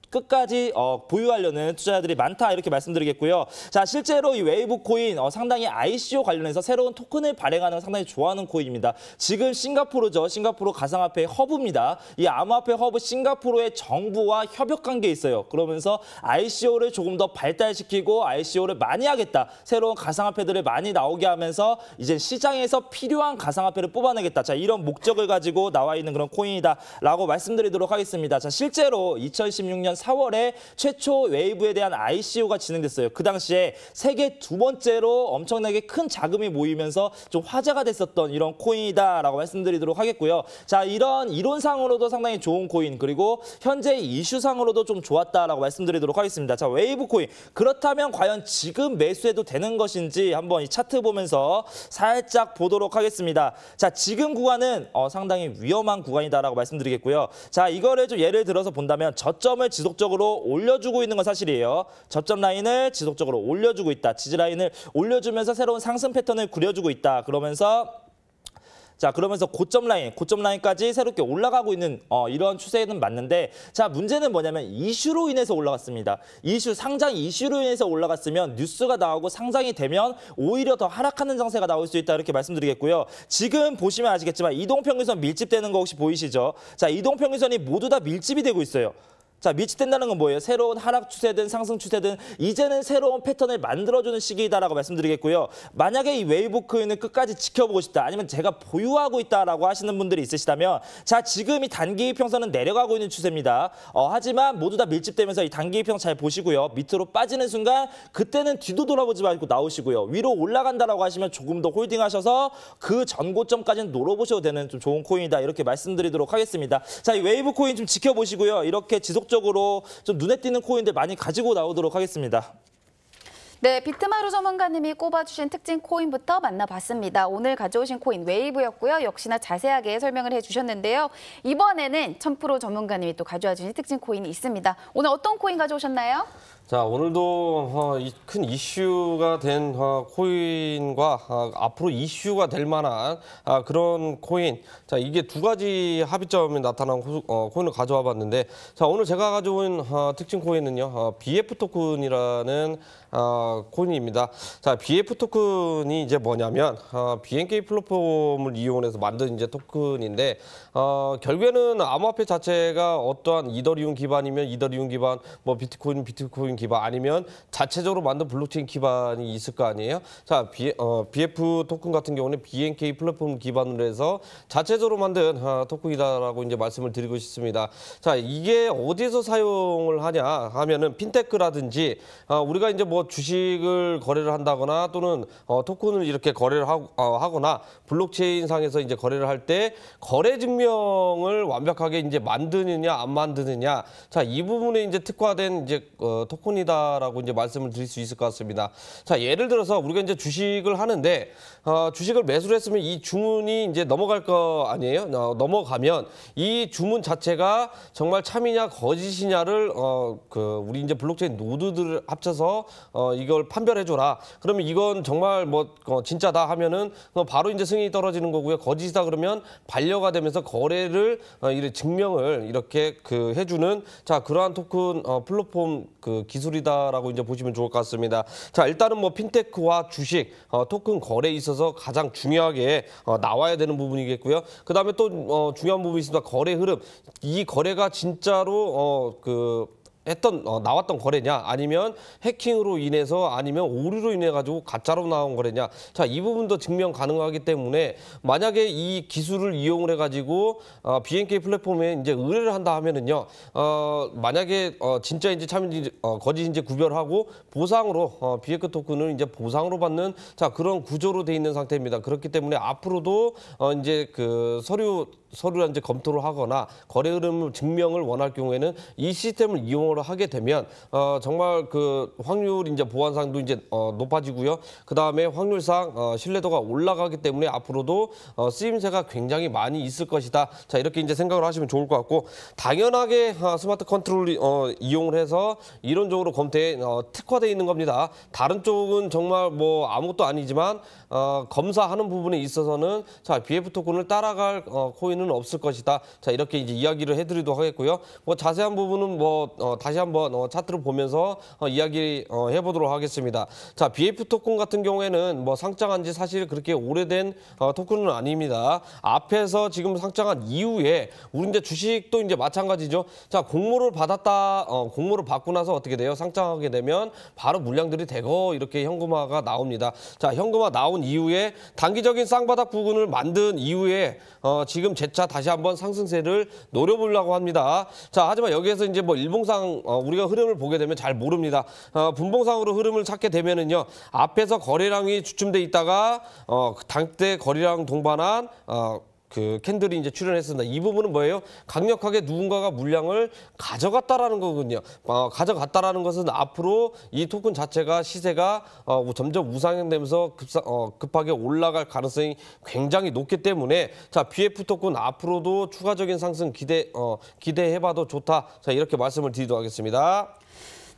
끝까지 보유하려는 투자자들이 많다 이렇게 말씀드리겠고요. 자, 실제로 이 웨이브 코인 상당히 ICO 관련해서 새로운 토큰을 발행하는 걸 상당히 좋아하는 코인입니다. 지금 싱가포르죠. 싱가포르 가상화폐 허브입니다. 이 암호화폐 허브 싱가포르의 정부와 협력 관계에 있어요. 그러면서 ICO를 조금 더 발달시키고 ICO를 많이 하겠다. 새로운 가상화폐들을 많이 나오게 하면서 이제 시장에서 필요한 가상화폐를 뽑아내겠다. 자, 이런 목적을 가지고 나와 있는 그런 코인이다라고 말씀드리도록 하겠습니다. 자, 실제로 2016년 4월에 최초 웨이브에 대한 ICO가 진행됐어요. 그 당시에 세계 두 번째로 엄청나게 큰 자금이 모이면서 좀 화제가 됐었던 이런 코인이다라고 말씀드리도록 하겠고요. 자, 이런 이론상으로도 상당히 좋은 코인, 그리고 현재 이슈상으로도 좀 좋았다라고 말씀드리도록 하겠습니다. 자, 웨이브 코인. 그렇다면 과연 지금 매수해도 되는 것인지 한번 이 차트 보면서 살짝 보도록 하겠습니다. 자, 지금 구간은 상당히 위험한 구간이다라고 말씀드리겠고요. 자, 이거를 좀 예를 들어서 본다면 저점을 지속적으로 올려주고 있는 건 사실이에요. 저점 라인을 지속적으로 올려주고 있다. 지지 라인을 올려주면서 새로운 상승 패턴을 그려주고 있다. 그러면서 고점 라인까지 새롭게 올라가고 있는 이런 추세는 맞는데, 자, 문제는 뭐냐면 이슈로 인해서 올라갔습니다. 상장 이슈로 인해서 올라갔으면 뉴스가 나오고 상장이 되면 오히려 더 하락하는 장세가 나올 수 있다 이렇게 말씀드리겠고요. 지금 보시면 아시겠지만 이동평균선 밀집되는 거 혹시 보이시죠? 자, 이동평균선이 모두 다 밀집이 되고 있어요. 자, 밀집된다는 건 뭐예요? 새로운 하락 추세든 상승 추세든 이제는 새로운 패턴을 만들어주는 시기이다라고 말씀드리겠고요. 만약에 이 웨이브 코인을 끝까지 지켜보고 싶다, 아니면 제가 보유하고 있다라고 하시는 분들이 있으시다면, 자, 지금 이 단기 이평선은 내려가고 있는 추세입니다. 하지만 모두 다 밀집되면서 이 단기 이평 잘 보시고요. 밑으로 빠지는 순간 그때는 뒤도 돌아보지 말고 나오시고요. 위로 올라간다라고 하시면 조금 더 홀딩하셔서 그 전고점까지는 노려보셔도 되는 좀 좋은 코인이다 이렇게 말씀드리도록 하겠습니다. 자, 이 웨이브 코인 좀 지켜보시고요. 이렇게 지속적으로 좀 눈에 띄는 코인들 많이 가지고 나오도록 하겠습니다. 네, 비트마루 전문가님이 꼽아주신 특징 코인부터 만나봤습니다. 오늘 가져오신 코인 웨이브였고요. 역시나 자세하게 설명을 해주셨는데요. 이번에는 1000프로 전문가님이 또 가져와 주신 특징 코인이 있습니다. 오늘 어떤 코인 가져오셨나요? 자, 오늘도 큰 이슈가 된 코인과 앞으로 이슈가 될 만한 그런 코인. 자, 이게 두 가지 합의점이 나타난 코인을 가져와 봤는데, 자, 오늘 제가 가져온 특징 코인은요, BF 토큰이라는 코인입니다. 자, BF 토큰이 이제 뭐냐면 BNK 플랫폼을 이용해서 만든 이제 토큰인데, 결국에는 암호화폐 자체가 어떠한 이더리움 기반이면 이더리움 기반, 뭐 비트코인 기반, 아니면 자체적으로 만든 블록체인 기반이 있을 거 아니에요. 자, BF 토큰 같은 경우는 BNK 플랫폼 기반으로 해서 자체적으로 만든 토큰이다라고 이제 말씀을 드리고 싶습니다. 자, 이게 어디서 사용을 하냐 하면은 핀테크라든지 우리가 이제 뭐 주식을 거래를 한다거나 또는 토큰을 이렇게 거래를 하거나 블록체인 상에서 이제 거래를 할 때 거래 증명을 완벽하게 이제 만드느냐 안 만드느냐, 자, 이 부분에 이제 특화된 이제 토큰이다라고 이제 말씀을 드릴 수 있을 것 같습니다. 자, 예를 들어서 우리가 이제 주식을 하는데 주식을 매수를 했으면 이 주문이 이제 넘어갈 거 아니에요? 넘어가면 이 주문 자체가 정말 참이냐 거짓이냐를 우리 이제 블록체인 노드들을 합쳐서 이게 이걸 판별해줘라. 그러면 이건 정말 뭐 진짜다 하면은 바로 이제 승인이 떨어지는 거고요. 거짓이다 그러면 반려가 되면서 거래를 이렇게 증명을 이렇게 해주는 자 그러한 토큰 플랫폼 기술이다라고 이제 보시면 좋을 것 같습니다. 자 일단은 뭐 핀테크와 주식 토큰 거래에 있어서 가장 중요하게 나와야 되는 부분이겠고요. 그 다음에 또 중요한 부분이 있습니다. 거래 흐름. 이 거래가 진짜로 나왔던 거래냐 아니면 해킹으로 인해서 아니면 오류로 인해 가지고 가짜로 나온 거래냐. 자, 이 부분도 증명 가능하기 때문에 만약에 이 기술을 이용을 해 가지고 BNK 플랫폼에 이제 의뢰를 한다 하면은요. 만약에 진짜인지 참인지 거짓인지 구별하고 보상으로 BNK 토큰을 이제 보상으로 받는 자, 그런 구조로 돼 있는 상태입니다. 그렇기 때문에 앞으로도 이제 서류를 이제 검토를 하거나 거래 흐름 증명을 원할 경우에는 이 시스템을 이용을 하게 되면 정말 확률 이제 보안상도 이제 높아지고요. 그 다음에 확률상 신뢰도가 올라가기 때문에 앞으로도 쓰임새가 굉장히 많이 있을 것이다. 자 이렇게 이제 생각을 하시면 좋을 것 같고 당연하게 스마트 컨트롤 이용을 해서 이론적으로 검토에 특화되어 있는 겁니다. 다른 쪽은 정말 뭐 아무것도 아니지만 검사하는 부분에 있어서는 자 BF 토큰을 따라갈 코인은 없을 것이다. 자 이렇게 이제 이야기를 해드리도록 하겠고요. 뭐 자세한 부분은 다시 한번 차트를 보면서 이야기 해보도록 하겠습니다. 자 BF 토큰 같은 경우에는 뭐 상장한 지 사실 그렇게 오래된 토큰은 아닙니다. 앞에서 지금 상장한 이후에 우리 이제 주식도 이제 마찬가지죠. 자 공모를 받았다, 공모를 받고 나서 어떻게 돼요? 상장하게 되면 바로 물량들이 대거 이렇게 현금화가 나옵니다. 자 현금화 나온 이후에 단기적인 쌍바닥 부근을 만든 이후에 지금 재차 다시 한번 상승세를 노려보려고 합니다. 자 하지만 여기에서 이제 뭐 일봉상 우리가 흐름을 보게 되면 잘 모릅니다. 분봉상으로 흐름을 찾게 되면은요 앞에서 거래량이 주춤돼 있다가 당대 거래량 동반한 캔들이 이제 출현했습니다. 이 부분은 뭐예요? 강력하게 누군가가 물량을 가져갔다라는 거군요. 가져갔다라는 것은 앞으로 이 토큰 자체가 시세가 점점 우상향되면서 급하게 올라갈 가능성이 굉장히 높기 때문에 자 BF 토큰 앞으로도 추가적인 상승 기대해봐도 좋다. 자 이렇게 말씀을 드리도록 하겠습니다.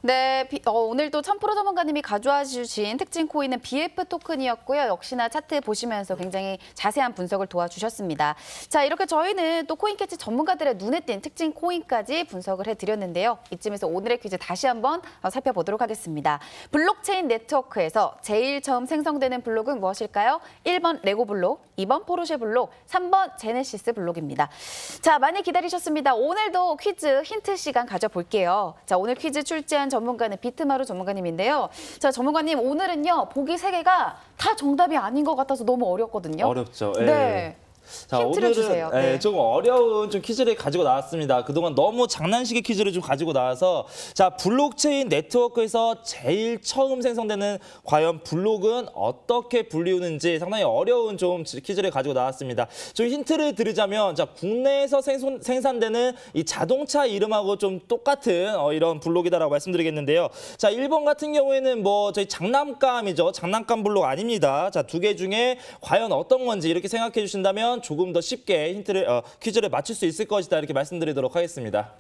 네, 오늘도 1000% 전문가님이 가져와 주신 특징 코인은 BF 토큰이었고요. 역시나 차트 보시면서 굉장히 자세한 분석을 도와주셨습니다. 자, 이렇게 저희는 또 코인캐치 전문가들의 눈에 띈 특징 코인까지 분석을 해드렸는데요. 이쯤에서 오늘의 퀴즈 다시 한번 살펴보도록 하겠습니다. 블록체인 네트워크에서 제일 처음 생성되는 블록은 무엇일까요? 1번 레고 블록, 2번 포르쉐 블록, 3번 제네시스 블록입니다. 자, 많이 기다리셨습니다. 오늘도 퀴즈 힌트 시간 가져볼게요. 자, 오늘 퀴즈 출제한 전문가는 비트마루 전문가님인데요. 자, 전문가님 오늘은요. 보기 3개가 다 정답이 아닌 것 같아서 너무 어렵거든요. 어렵죠. 네. 자, 힌트를 오늘은 주세요. 네. 좀 어려운 퀴즈를 가지고 나왔습니다. 그동안 너무 장난식의 퀴즈를 좀 가지고 나와서 자 블록체인 네트워크에서 제일 처음 생성되는 과연 블록은 어떻게 불리우는지 상당히 어려운 좀 퀴즈를 가지고 나왔습니다. 좀 힌트를 드리자면 자 국내에서 생산되는 이 자동차 이름하고 좀 똑같은 이런 블록이다라고 말씀드리겠는데요. 자 1번 같은 경우에는 뭐 저희 장난감이죠. 장난감 블록 아닙니다. 자 2개 중에 과연 어떤 건지 이렇게 생각해 주신다면 조금 더 쉽게 퀴즈를 맞출 수 있을 것이다 이렇게 말씀드리도록 하겠습니다.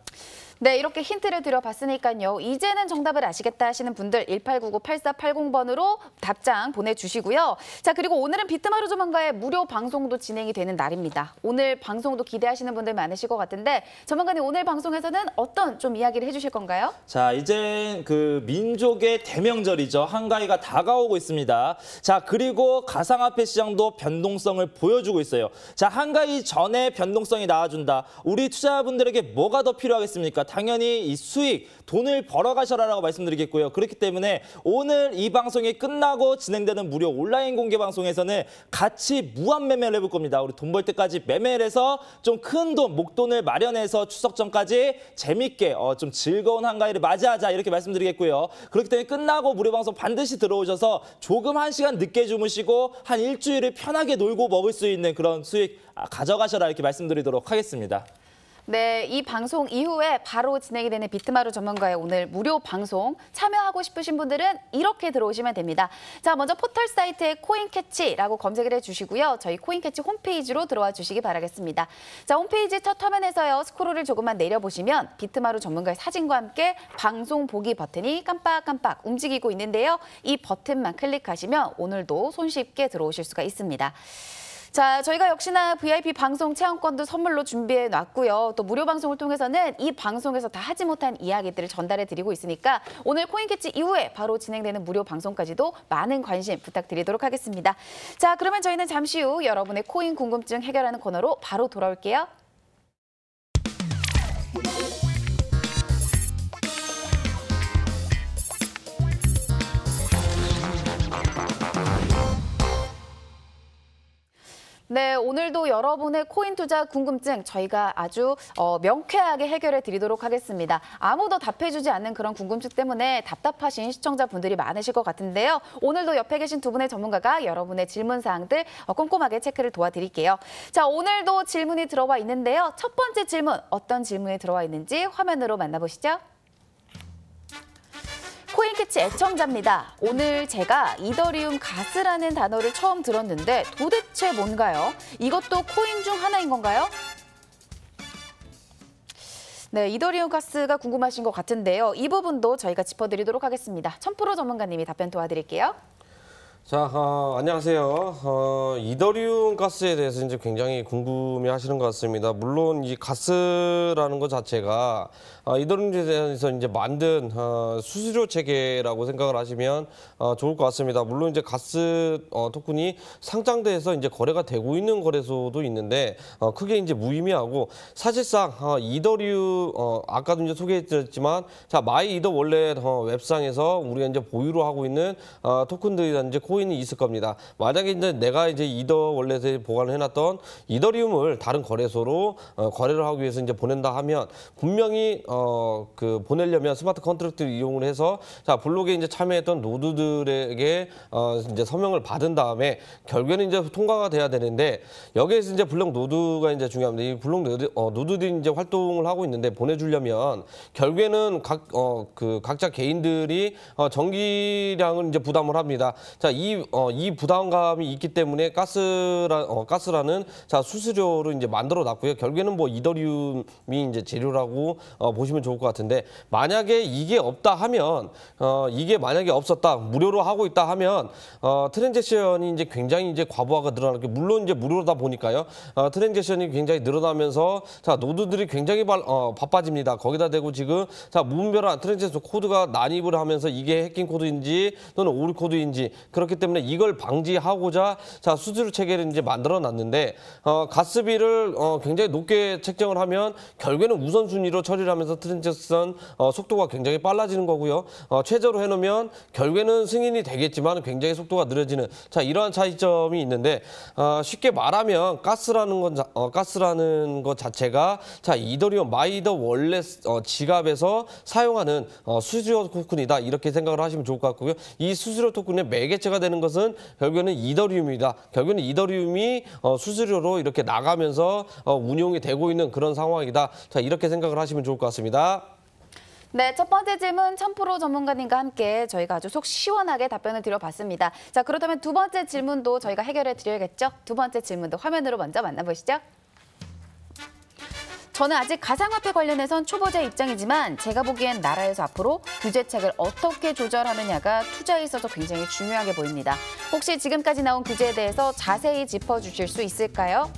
네, 이렇게 힌트를 드려봤으니까요. 이제는 정답을 아시겠다 하시는 분들 1899-8480번으로 답장 보내주시고요. 자, 그리고 오늘은 비트마루 전문가의 무료 방송도 진행이 되는 날입니다. 오늘 방송도 기대하시는 분들 많으실 것 같은데 전문가님 오늘 방송에서는 어떤 좀 이야기를 해주실 건가요? 자, 이제 민족의 대명절이죠. 한가위가 다가오고 있습니다. 자, 그리고 가상화폐 시장도 변동성을 보여주고 있어요. 자, 한가위 전에 변동성이 나와준다. 우리 투자자분들에게 뭐가 더 필요하겠습니까? 당연히 이 수익, 돈을 벌어가셔라라고 말씀드리겠고요. 그렇기 때문에 오늘 이 방송이 끝나고 진행되는 무료 온라인 공개 방송에서는 같이 무한 매매를 해볼 겁니다. 우리 돈 벌 때까지 매매를 해서 좀 큰 돈, 목돈을 마련해서 추석 전까지 재밌게 좀 즐거운 한가위를 맞이하자 이렇게 말씀드리겠고요. 그렇기 때문에 끝나고 무료 방송 반드시 들어오셔서 조금 1시간 늦게 주무시고 한 일주일을 편하게 놀고 먹을 수 있는 그런 수익 가져가셔라 이렇게 말씀드리도록 하겠습니다. 네, 이 방송 이후에 바로 진행이 되는 비트마루 전문가의 오늘 무료 방송 참여하고 싶으신 분들은 이렇게 들어오시면 됩니다. 자, 먼저 포털 사이트에 코인캐치라고 검색을 해주시고요. 저희 코인캐치 홈페이지로 들어와 주시기 바라겠습니다. 자, 홈페이지 첫 화면에서요. 스크롤을 조금만 내려보시면 비트마루 전문가의 사진과 함께 방송 보기 버튼이 깜빡깜빡 움직이고 있는데요. 이 버튼만 클릭하시면 오늘도 손쉽게 들어오실 수가 있습니다. 자, 저희가 역시나 VIP 방송 체험권도 선물로 준비해 놨고요. 또 무료 방송을 통해서는 이 방송에서 다 하지 못한 이야기들을 전달해 드리고 있으니까 오늘 코인캐치 이후에 바로 진행되는 무료 방송까지도 많은 관심 부탁드리도록 하겠습니다. 자, 그러면 저희는 잠시 후 여러분의 코인 궁금증 해결하는 코너로 바로 돌아올게요. 네, 오늘도 여러분의 코인 투자 궁금증 저희가 아주 명쾌하게 해결해 드리도록 하겠습니다. 아무도 답해주지 않는 그런 궁금증 때문에 답답하신 시청자분들이 많으실 것 같은데요. 오늘도 옆에 계신 두 분의 전문가가 여러분의 질문 사항들 꼼꼼하게 체크를 도와드릴게요. 자, 오늘도 질문이 들어와 있는데요. 첫 번째 질문, 어떤 질문이 들어와 있는지 화면으로 만나보시죠. 코인캐치 애청자입니다. 오늘 제가 이더리움 가스라는 단어를 처음 들었는데 도대체 뭔가요? 이것도 코인 중 하나인 건가요? 네, 이더리움 가스가 궁금하신 것 같은데요. 이 부분도 저희가 짚어드리도록 하겠습니다. 1000% 전문가님이 답변 도와드릴게요. 자, 안녕하세요. 이더리움 가스에 대해서 이제 굉장히 궁금해하시는 것 같습니다. 물론 이 가스라는 것 자체가 이더리움에 대해서 이제 만든 수수료 체계라고 생각을 하시면 좋을 것 같습니다. 물론 이제 가스 토큰이 상장돼서 이제 거래가 되고 있는 거래소도 있는데 크게 이제 무의미하고 사실상 이더리움 아까도 이제 소개해드렸지만 자 마이 이더 원래 웹상에서 우리가 이제 보유로 하고 있는 토큰들이 이제 코인이 있을 겁니다. 만약에 이제 내가 이제 이더 월렛에 보관을 해놨던 이더리움을 다른 거래소로 거래를 하기 위해서 이제 보낸다 하면 분명히 보내려면 스마트 컨트랙트를 이용을 해서 자 블록에 이제 참여했던 노드들에게 이제 서명을 받은 다음에 결국에는 이제 통과가 돼야 되는데 여기에서 이제 블록 노드가 이제 중요합니다. 이 블록 노드들이 이제 활동을 하고 있는데 보내주려면 결국에는 각자 개인들이 전기량을 이제 부담을 합니다. 자, 이 부담감이 있기 때문에 가스라는 자 수수료를 이제 만들어 놨고요. 결국에는 뭐 이더리움이 이제 재료라고 보시면 좋을 것 같은데 만약에 이게 없다 하면 이게 만약에 없었다 무료로 하고 있다 하면 트랜잭션이 이제 굉장히 이제 과부하가 늘어나게 물론 이제 무료다 보니까요. 트랜잭션이 굉장히 늘어나면서 자 노드들이 굉장히 바빠집니다. 거기다 대고 지금 자 무분별한 트랜잭션 코드가 난입을 하면서 이게 해킹 코드인지 또는 오류 코드인지 그렇기 때문에 이걸 방지하고자 자 수수료 체계를 이제 만들어 놨는데 가스비를 굉장히 높게 책정을 하면 결국에는 우선순위로 처리를 하면서 트랜잭션 속도가 굉장히 빨라지는 거고요. 최저로 해놓으면 결국에는 승인이 되겠지만 굉장히 속도가 느려지는 자 이러한 차이점이 있는데 쉽게 말하면 가스라는 것 자체가 자 이더리움 마이더 월렛 지갑에서 사용하는 수수료 토큰이다 이렇게 생각을 하시면 좋을 것 같고요. 이 수수료 토큰의 매개체가 되는 것은 결국에는 이더리움이다. 결국에는 이더리움이 수수료로 이렇게 나가면서 운용이 되고 있는 그런 상황이다. 자 이렇게 생각을 하시면 좋을 것 같습니다. 네, 첫 번째 질문 1000% 전문가님과 함께 저희가 아주 속 시원하게 답변을 드려봤습니다. 자, 그렇다면 두 번째 질문도 저희가 해결해 드려야겠죠? 두 번째 질문도 화면으로 먼저 만나보시죠. 저는 아직 가상화폐 관련해선 초보자 입장이지만 제가 보기엔 나라에서 앞으로 규제책을 어떻게 조절하느냐가 투자에 있어서 굉장히 중요하게 보입니다. 혹시 지금까지 나온 규제에 대해서 자세히 짚어주실 수 있을까요?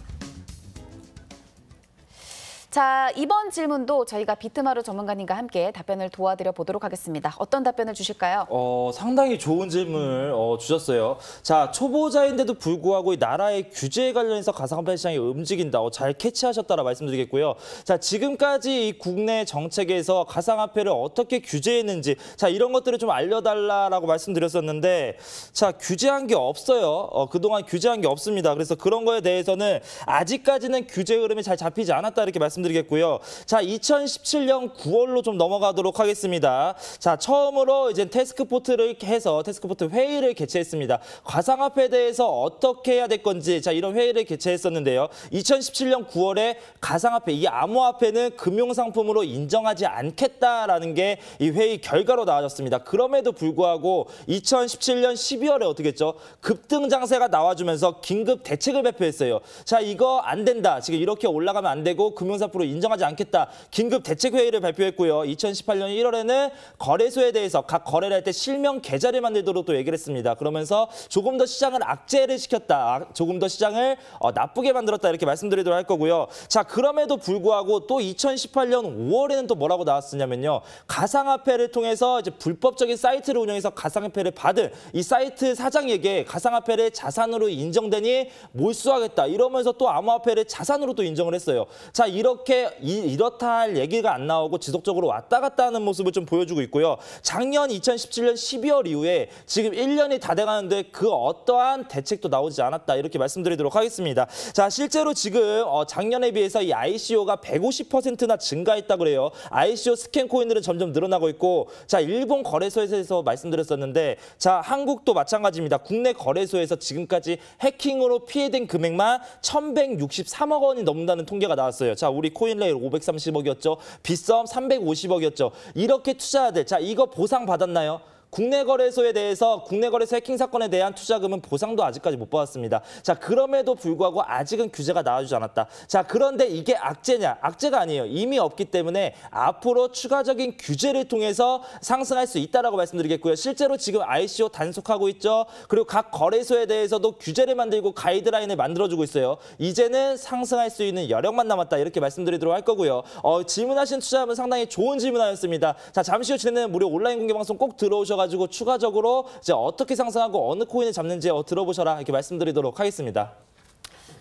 자, 이번 질문도 저희가 비트마루 전문가님과 함께 답변을 도와드려 보도록 하겠습니다. 어떤 답변을 주실까요? 상당히 좋은 질문을 주셨어요. 자, 초보자인데도 불구하고 이 나라의 규제에 관련해서 가상화폐 시장이 움직인다. 잘 캐치하셨다라 말씀드리겠고요. 자, 지금까지 이 국내 정책에서 가상화폐를 어떻게 규제했는지 자, 이런 것들을 좀 알려달라고 말씀드렸었는데 자, 규제한 게 없어요. 그동안 규제한 게 없습니다. 그래서 그런 거에 대해서는 아직까지는 규제 흐름이 잘 잡히지 않았다 이렇게 말씀드렸습니다. 말씀드리겠고요. 자, 2017년 9월로 좀 넘어가도록 하겠습니다. 자, 처음으로 이제 테스크포트를 해서 테스크포트 회의를 개최했습니다. 가상화폐에 대해서 어떻게 해야 될 건지 자, 이런 회의를 개최했었는데요. 2017년 9월에 가상화폐, 이 암호화폐는 금융상품으로 인정하지 않겠다라는 게 이 회의 결과로 나와졌습니다. 그럼에도 불구하고 2017년 12월에 어떻게 했죠? 급등장세가 나와주면서 긴급 대책을 발표했어요. 자, 이거 안 된다. 지금 이렇게 올라가면 안 되고 금융상품으로 인정하지 않겠다. 긴급 대책 회의를 발표했고요. 2018년 1월에는 거래소에 대해서 각 거래를 할 때 실명 계좌를 만들도록 또 얘기를 했습니다. 그러면서 조금 더 시장을 악재를 시켰다. 조금 더 시장을 나쁘게 만들었다. 이렇게 말씀드리도록 할 거고요. 자, 그럼에도 불구하고 또 2018년 5월에는 또 뭐라고 나왔었냐면요. 가상화폐를 통해서 이제 불법적인 사이트를 운영해서 가상화폐를 받은 이 사이트 사장에게 가상화폐를 자산으로 인정되니 몰수하겠다. 이러면서 또 암호화폐를 자산으로 또 인정을 했어요. 자, 이렇다 할 얘기가 안 나오고 지속적으로 왔다 갔다 하는 모습을 좀 보여주고 있고요. 작년 2017년 12월 이후에 지금 1년이 다 돼가는데 그 어떠한 대책도 나오지 않았다. 이렇게 말씀드리도록 하겠습니다. 자, 실제로 지금 작년에 비해서 이 ICO가 150%나 증가했다고 그래요. ICO 스캔 코인들은 점점 늘어나고 있고, 자, 일본 거래소에서 말씀드렸었는데, 자, 한국도 마찬가지입니다. 국내 거래소에서 지금까지 해킹으로 피해된 금액만 1,163억 원이 넘는다는 통계가 나왔어요. 자, 우리 코인레일 530억이었죠. 빗썸 350억이었죠. 이렇게 투자자들, 자, 이거 보상 받았나요? 국내 거래소에 대해서 국내 거래소 해킹 사건에 대한 투자금은 보상도 아직까지 못 받았습니다. 자, 그럼에도 불구하고 아직은 규제가 나와주지 않았다. 자, 그런데 이게 악재냐? 악재가 아니에요. 이미 없기 때문에 앞으로 추가적인 규제를 통해서 상승할 수 있다라고 말씀드리겠고요. 실제로 지금 ICO 단속하고 있죠. 그리고 각 거래소에 대해서도 규제를 만들고 가이드라인을 만들어주고 있어요. 이제는 상승할 수 있는 여력만 남았다. 이렇게 말씀드리도록 할 거고요. 질문하신 투자자분 상당히 좋은 질문하셨습니다. 자, 잠시 후 진행되는 무료 온라인 공개 방송 꼭 들어오셔가지고 추가적으로 이제 어떻게 상승하고 어느 코인을 잡는지 들어보셔라 이렇게 말씀드리도록 하겠습니다.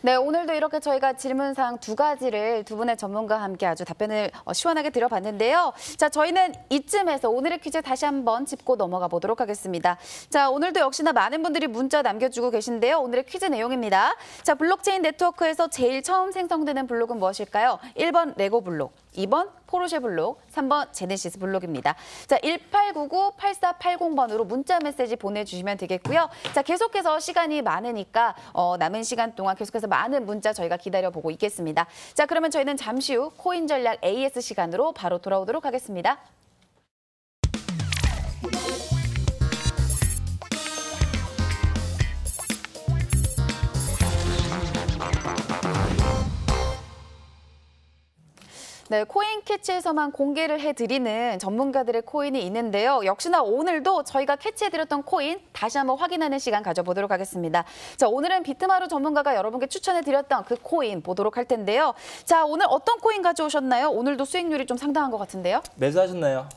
네, 오늘도 이렇게 저희가 질문사항 두 가지를 두 분의 전문가와 함께 아주 답변을 시원하게 드려봤는데요. 자, 저희는 이쯤에서 오늘의 퀴즈 다시 한번 짚고 넘어가 보도록 하겠습니다. 자, 오늘도 역시나 많은 분들이 문자 남겨주고 계신데요. 오늘의 퀴즈 내용입니다. 자, 블록체인 네트워크에서 제일 처음 생성되는 블록은 무엇일까요? 1번 레고 블록, 2번 포르쉐 블록, 3번 제네시스 블록입니다. 자, 1899-8480번으로 문자 메시지 보내주시면 되겠고요. 자, 계속해서 시간이 많으니까 남은 시간 동안 계속해서 많은 문자 저희가 기다려보고 있겠습니다. 자, 그러면 저희는 잠시 후 코인 전략 AS 시간으로 바로 돌아오도록 하겠습니다. 네, 코인 캐치에서만 공개를 해드리는 전문가들의 코인이 있는데요. 역시나 오늘도 저희가 캐치해드렸던 코인 다시 한번 확인하는 시간 가져보도록 하겠습니다. 자, 오늘은 비트마루 전문가가 여러분께 추천해드렸던 그 코인 보도록 할 텐데요. 자, 오늘 어떤 코인 가져오셨나요? 오늘도 수익률이 좀 상당한 것 같은데요. 매수하셨나요?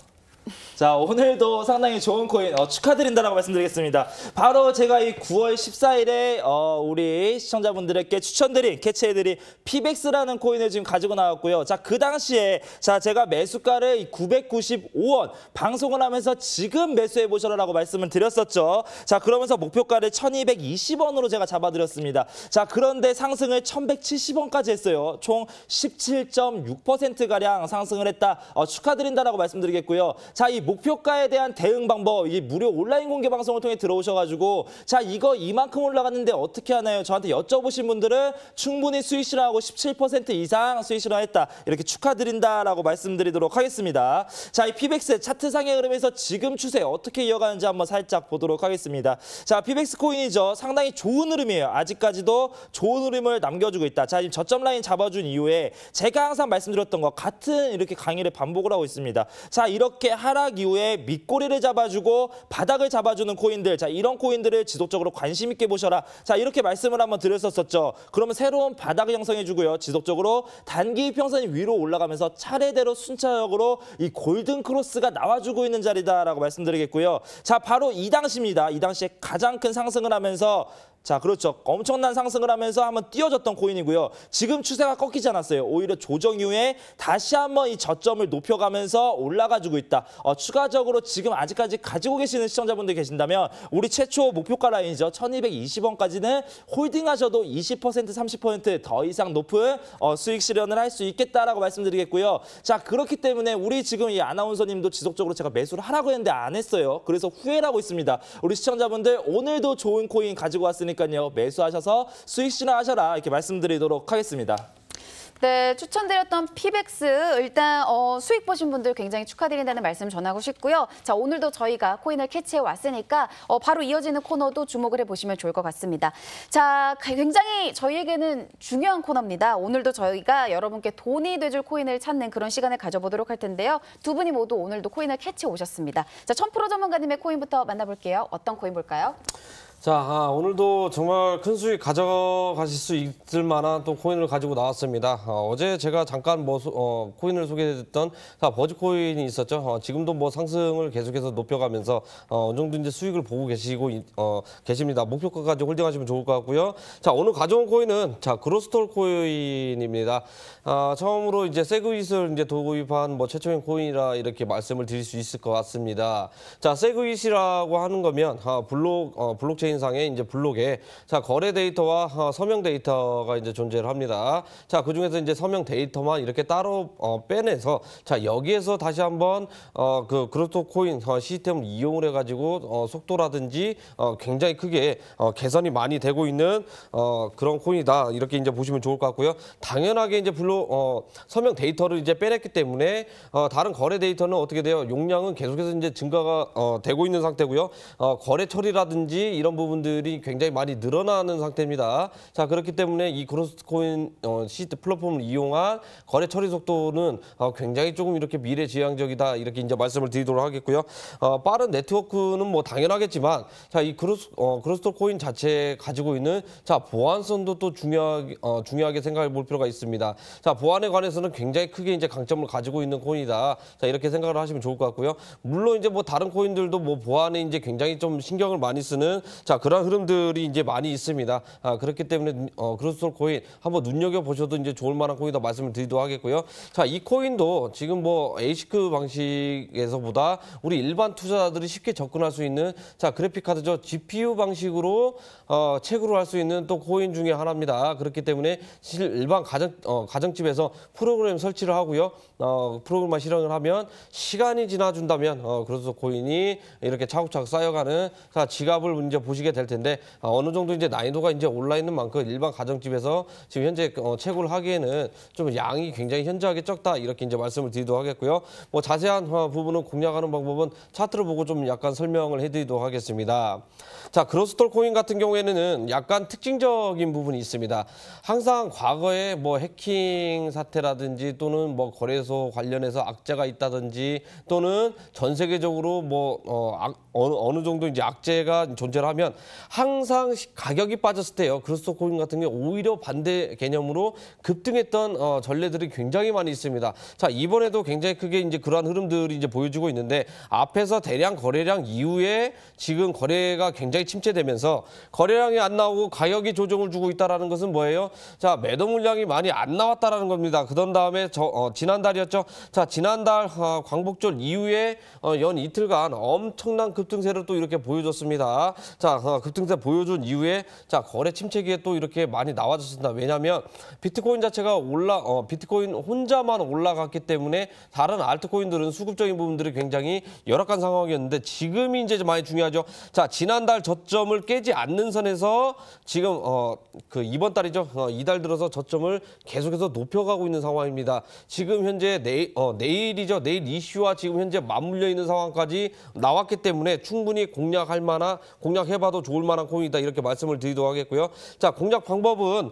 자, 오늘도 상당히 좋은 코인 축하드린다라고 말씀드리겠습니다. 바로 제가 이 9월 14일에 우리 시청자분들에게 추천드린, 캐치해드린 피백스라는 코인을 지금 가지고 나왔고요. 자, 그 당시에 제가 매수가를 995원 방송을 하면서 지금 매수해보셔라라고 말씀을 드렸었죠. 자, 그러면서 목표가를 1220원으로 제가 잡아드렸습니다. 자, 그런데 상승을 1170원까지 했어요. 총 17.6%가량 상승을 했다. 축하드린다라고 말씀드리겠고요. 자, 이 목표가에 대한 대응 방법, 이 무료 온라인 공개 방송을 통해 들어오셔가지고 자, 이거 이만큼 올라갔는데 어떻게 하나요? 저한테 여쭤보신 분들은 충분히 수익 실현하고 17% 이상 수익 실현했다. 이렇게 축하드린다라고 말씀드리도록 하겠습니다. 자, 이 피백스 차트상의 흐름에서 지금 추세 어떻게 이어가는지 한번 살짝 보도록 하겠습니다. 자, 피백스 코인이죠. 상당히 좋은 흐름이에요. 아직까지도 좋은 흐름을 남겨주고 있다. 자, 지금 저점 라인 잡아준 이후에 제가 항상 말씀드렸던 것 같은 이렇게 강의를 반복을 하고 있습니다. 자, 이렇게 하락 이후에 밑꼬리를 잡아주고 바닥을 잡아주는 코인들, 자, 이런 코인들을 지속적으로 관심 있게 보셔라. 자, 이렇게 말씀을 한번 드렸었죠. 그러면 새로운 바닥을 형성해주고요. 지속적으로 단기 평선이 위로 올라가면서 차례대로 순차적으로 이 골든 크로스가 나와주고 있는 자리다라고 말씀드리겠고요. 자, 바로 이 당시입니다. 이 당시에 가장 큰 상승을 하면서 자, 그렇죠. 엄청난 상승을 하면서 한번 뛰어졌던 코인이고요. 지금 추세가 꺾이지 않았어요. 오히려 조정 이후에 다시 한번 이 저점을 높여가면서 올라가지고 있다. 추가적으로 지금 아직까지 가지고 계시는 시청자분들 계신다면 우리 최초 목표가 라인이죠. 1220원까지는 홀딩하셔도 20%, 30%더 이상 높은 수익 실현을 할 수 있겠다라고 말씀드리겠고요. 자, 그렇기 때문에 우리 지금 이 아나운서님도 지속적으로 제가 매수를 하라고 했는데 안 했어요. 그래서 후회를 하고 있습니다. 우리 시청자분들 오늘도 좋은 코인 가지고 왔으니까요. 매수하셔서 수익 실현하셔라 이렇게 말씀드리도록 하겠습니다. 네, 추천드렸던 피백스 일단 수익 보신 분들 굉장히 축하드린다는 말씀 전하고 싶고요. 자, 오늘도 저희가 코인을 캐치해 왔으니까 바로 이어지는 코너도 주목을 해보시면 좋을 것 같습니다. 자, 굉장히 저희에게는 중요한 코너입니다. 오늘도 저희가 여러분께 돈이 돼줄 코인을 찾는 그런 시간을 가져보도록 할 텐데요. 두 분이 모두 오늘도 코인을 캐치해 오셨습니다. 자, 1000% 전문가님의 코인부터 만나볼게요. 어떤 코인 볼까요? 자, 오늘도 정말 큰 수익 가져가실 수 있을 만한 또 코인을 가지고 나왔습니다. 어제 제가 잠깐 코인을 소개했던 버즈코인이 있었죠. 지금도 상승을 계속해서 높여가면서 어느 정도 이제 수익을 보고 계십니다. 목표가까지 홀딩하시면 좋을 것 같고요. 자, 오늘 가져온 코인은 그로스톨 코인입니다. 처음으로 이제 세그윗을 이제 도입한 최초인 코인이라 이렇게 말씀을 드릴 수 있을 것 같습니다. 자, 세그윗이라고 하는 거면 블록체인 상의 이제 블록에 거래 데이터와 서명 데이터가 이제 존재를 합니다. 자, 그 중에서 이제 서명 데이터만 이렇게 따로 빼내서 여기에서 다시 한번 그 그로스톨 코인 시스템을 이용을 해가지고 속도라든지 굉장히 크게 개선이 많이 되고 있는 그런 코인이다 이렇게 이제 보시면 좋을 것 같고요. 당연하게 이제 서명 데이터를 이제 빼냈기 때문에 다른 거래 데이터는 어떻게 돼요? 용량은 계속해서 이제 증가가 되고 있는 상태고요. 거래 처리라든지 이런 부분들이 굉장히 많이 늘어나는 상태입니다. 자, 그렇기 때문에 이 그로스코인 시스템 플랫폼을 이용한 거래 처리 속도는 굉장히 조금 이렇게 미래지향적이다 이렇게 이제 말씀을 드리도록 하겠고요. 빠른 네트워크는 당연하겠지만 이 그로스톨 코인 자체 가지고 있는 보안성도 또 중요하게 생각해 볼 필요가 있습니다. 자, 보안에 관해서는 굉장히 크게 이제 강점을 가지고 있는 코인이다. 자, 이렇게 생각을 하시면 좋을 것 같고요. 물론 이제 다른 코인들도 보안에 이제 굉장히 좀 신경을 많이 쓰는 그런 흐름들이 이제 많이 있습니다. 그렇기 때문에 그로스톨 코인 한번 눈여겨 보셔도 이제 좋을 만한 코인이다 말씀을 드리도록 하겠고요. 자, 이 코인도 지금 에이시크 방식에서보다 우리 일반 투자자들이 쉽게 접근할 수 있는 그래픽 카드죠. GPU 방식으로 채굴을 할 수 있는 또 코인 중에 하나입니다. 그렇기 때문에 일반 가정집에서 프로그램 설치를 하고요. 프로그램만 실행을 하면 시간이 지나준다면 그로스톨 코인이 이렇게 차곡차곡 쌓여가는 지갑을 이제 보시게 될 텐데 어느 정도 이제 난이도가 이제 올라 있는 만큼 일반 가정집에서 지금 현재 채굴을 하기에는 좀 양이 굉장히 현저하게 적다 이렇게 이제 말씀을 드리도록 하겠고요. 자세한 부분은 공략하는 방법은 차트를 보고 좀 약간 설명을 해드리도록 하겠습니다. 자, 그로스톨 코인 같은 경우에는 약간 특징적인 부분이 있습니다. 항상 과거에 해킹 사태라든지 또는 거래소 관련해서 악재가 있다든지 또는 전 세계적으로 어느 정도 이제 악재가 존재를 하면 항상 가격이 빠졌을 때요. 그로스톨 코인 같은 경우 오히려 반대 개념으로 급등했던 전례들이 굉장히 많이 있습니다. 자, 이번에도 굉장히 크게 이제 그러한 흐름들이 이제 보여주고 있는데 앞에서 대량 거래량 이후에 지금 거래가 굉장히 침체되면서 거래량이 안 나오고 가격이 조정을 주고 있다라는 것은 뭐예요? 자, 매도 물량이 많이 안 나왔다라는 겁니다. 그런 다음에 지난달이었죠. 자, 지난달 광복절 이후에 연 이틀간 엄청난 급등세를 또 이렇게 보여줬습니다. 자, 급등세 보여준 이후에 거래 침체기에 또 이렇게 많이 나와줬습니다. 왜냐하면 비트코인 자체가 비트코인 혼자만 올라갔기 때문에 다른 알트코인들은 수급적인 부분들이 굉장히 열악한 상황이었는데 지금이 이제 많이 중요하죠. 자, 지난달 저점을 깨지 않는 선에서 지금 이번 달이죠. 이달 들어서 저점을 계속해서 높여가고 있는 상황입니다. 지금 현재 내일이죠. 내일 이슈와 지금 현재 맞물려 있는 상황까지 나왔기 때문에 충분히 공략해봐도 좋을 만한 코인이다 이렇게 말씀을 드리도록 하겠고요. 자, 공략 방법은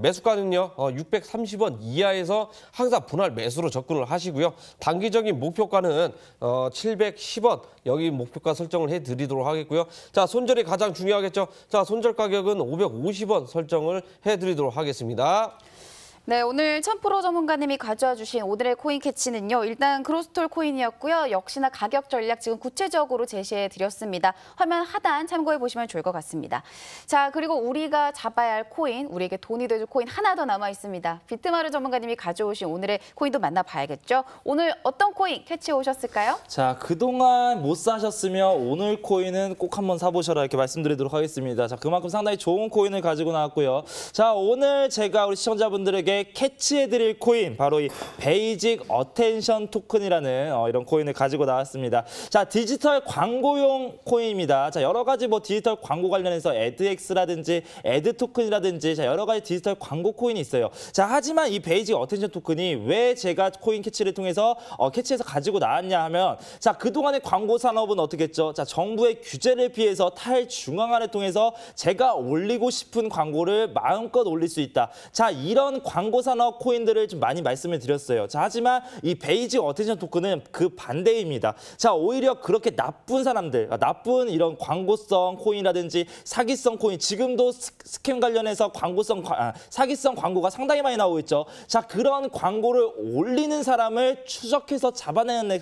매수가는요 630원 이하에서 항상 분할 매수로 접근을 하시고요. 단기적인 목표가는 710원 여기 목표가 설정을 해드리도록 하겠고요. 자, 손절이 가장 중요하겠죠. 자, 손절 가격은 550원 설정을 해드리도록 하겠습니다. 네, 오늘 1000% 전문가님이 가져와 주신 오늘의 코인 캐치는요. 일단 그로스톨 코인이었고요. 역시나 가격 전략 지금 구체적으로 제시해 드렸습니다. 화면 하단 참고해 보시면 좋을 것 같습니다. 자, 그리고 우리가 잡아야 할 코인, 우리에게 돈이 돼줄 코인 하나 더 남아 있습니다. 비트마르 전문가님이 가져오신 오늘의 코인도 만나봐야겠죠. 오늘 어떤 코인 캐치해 오셨을까요? 자, 그동안 못 사셨으면 오늘 코인은 꼭 한번 사보셔라 이렇게 말씀드리도록 하겠습니다. 자, 그만큼 상당히 좋은 코인을 가지고 나왔고요. 자, 오늘 제가 우리 시청자분들에게 캐치해드릴 코인, 바로 이 베이직 어텐션 토큰이라는 이런 코인을 가지고 나왔습니다. 자, 디지털 광고용 코인입니다. 자, 여러 가지 뭐 디지털 광고 관련해서 애드엑스라든지 애드 토큰이라든지 자, 여러 가지 디지털 광고 코인이 있어요. 자, 하지만 이 베이직 어텐션 토큰이 왜 제가 코인 캐치를 통해서 캐치해서 가지고 나왔냐 하면, 자, 그동안의 광고 산업은 어떻게 했죠? 자, 정부의 규제를 피해서 탈중앙화를 통해서 제가 올리고 싶은 광고를 마음껏 올릴 수 있다. 자, 이런 광고 산업 코인들을 좀 많이 말씀을 드렸어요. 자, 하지만 이 베이직 어텐션 토큰은 그 반대입니다. 자, 오히려 그렇게 나쁜 사람들, 나쁜 이런 광고성 코인이라든지 사기성 코인, 지금도 스캠 관련해서 사기성 광고가 상당히 많이 나오고 있죠. 자, 그런 광고를 올리는 사람을 추적해서 잡아내는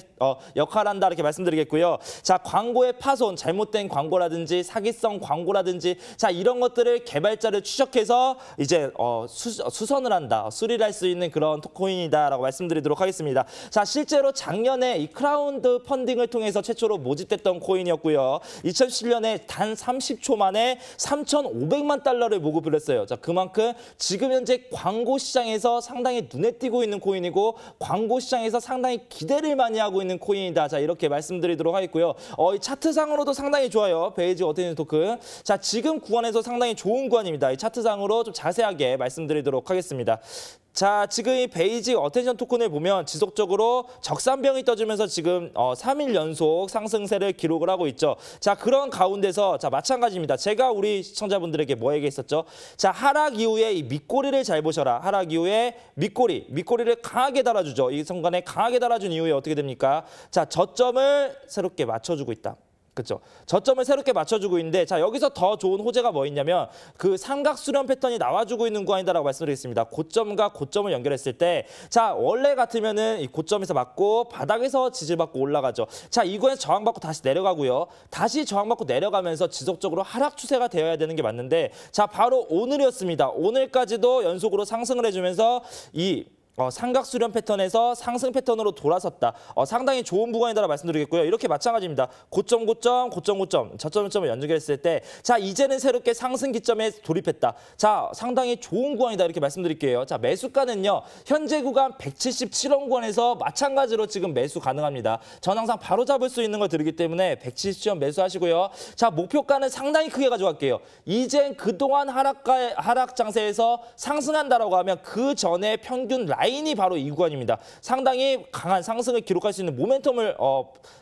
역할을 한다 이렇게 말씀드리겠고요. 자, 광고의 파손, 잘못된 광고라든지 사기성 광고라든지 자, 이런 것들을 개발자를 추적해서 이제 수선을 한다. 수리를 할 수 있는 그런 코인이다라고 말씀드리도록 하겠습니다. 자, 실제로 작년에 이 크라우드 펀딩을 통해서 최초로 모집됐던 코인이었고요. 2017년에 단 30초 만에 3,500만 달러를 모집을 했어요. 자, 그만큼 지금 현재 광고 시장에서 상당히 눈에 띄고 있는 코인이고 광고 시장에서 상당히 기대를 많이 하고 있는 코인이다. 자, 이렇게 말씀드리도록 하겠고요. 이 차트상으로도 상당히 좋아요. 베이직 어텐션 토큰. 자, 지금 구간에서 상당히 좋은 구간입니다. 이 차트상으로 좀 자세하게 말씀드리도록 하겠습니다. 자, 지금 이 베이직 어텐션 토큰을 보면 지속적으로 적산병이 떠주면서 지금 3일 연속 상승세를 기록을 하고 있죠. 자, 그런 가운데서 자, 마찬가지입니다. 제가 우리 시청자분들에게 뭐 얘기했었죠? 자, 하락 이후에 이 밑꼬리를 잘 보셔라. 하락 이후에 밑꼬리를 강하게 달아주죠. 이 순간에 강하게 달아준 이후에 어떻게 됩니까? 자, 저점을 새롭게 맞춰주고 있다. 그렇죠. 저점을 새롭게 맞춰주고 있는데, 자, 여기서 더 좋은 호재가 뭐 있냐면 그 삼각 수렴 패턴이 나와주고 있는 구간이다라고 말씀드리겠습니다. 고점과 고점을 연결했을 때, 자, 원래 같으면은 이 고점에서 맞고 바닥에서 지지받고 올라가죠. 자, 이 구간에서 저항받고 다시 내려가고요. 다시 저항받고 내려가면서 지속적으로 하락 추세가 되어야 되는 게 맞는데, 자, 바로 오늘이었습니다. 오늘까지도 연속으로 상승을 해주면서 이 삼각 수렴 패턴에서 상승 패턴으로 돌아섰다. 상당히 좋은 구간이다라고 말씀드리겠고요. 이렇게 마찬가지입니다. 고점, 저점을 연결했을 때, 자, 이제는 새롭게 상승 기점에 돌입했다. 자, 상당히 좋은 구간이다 이렇게 말씀드릴게요. 자, 매수가는요, 현재 구간 177원 구간에서 마찬가지로 지금 매수 가능합니다. 전 항상 바로 잡을 수 있는 걸 드리기 때문에 177원 매수하시고요. 자, 목표가는 상당히 크게 가져갈게요. 이젠 그동안 하락 장세에서 상승한다라고 하면 그 전에 평균 라인이 바로 이 구간입니다. 상당히 강한 상승을 기록할 수 있는 모멘텀을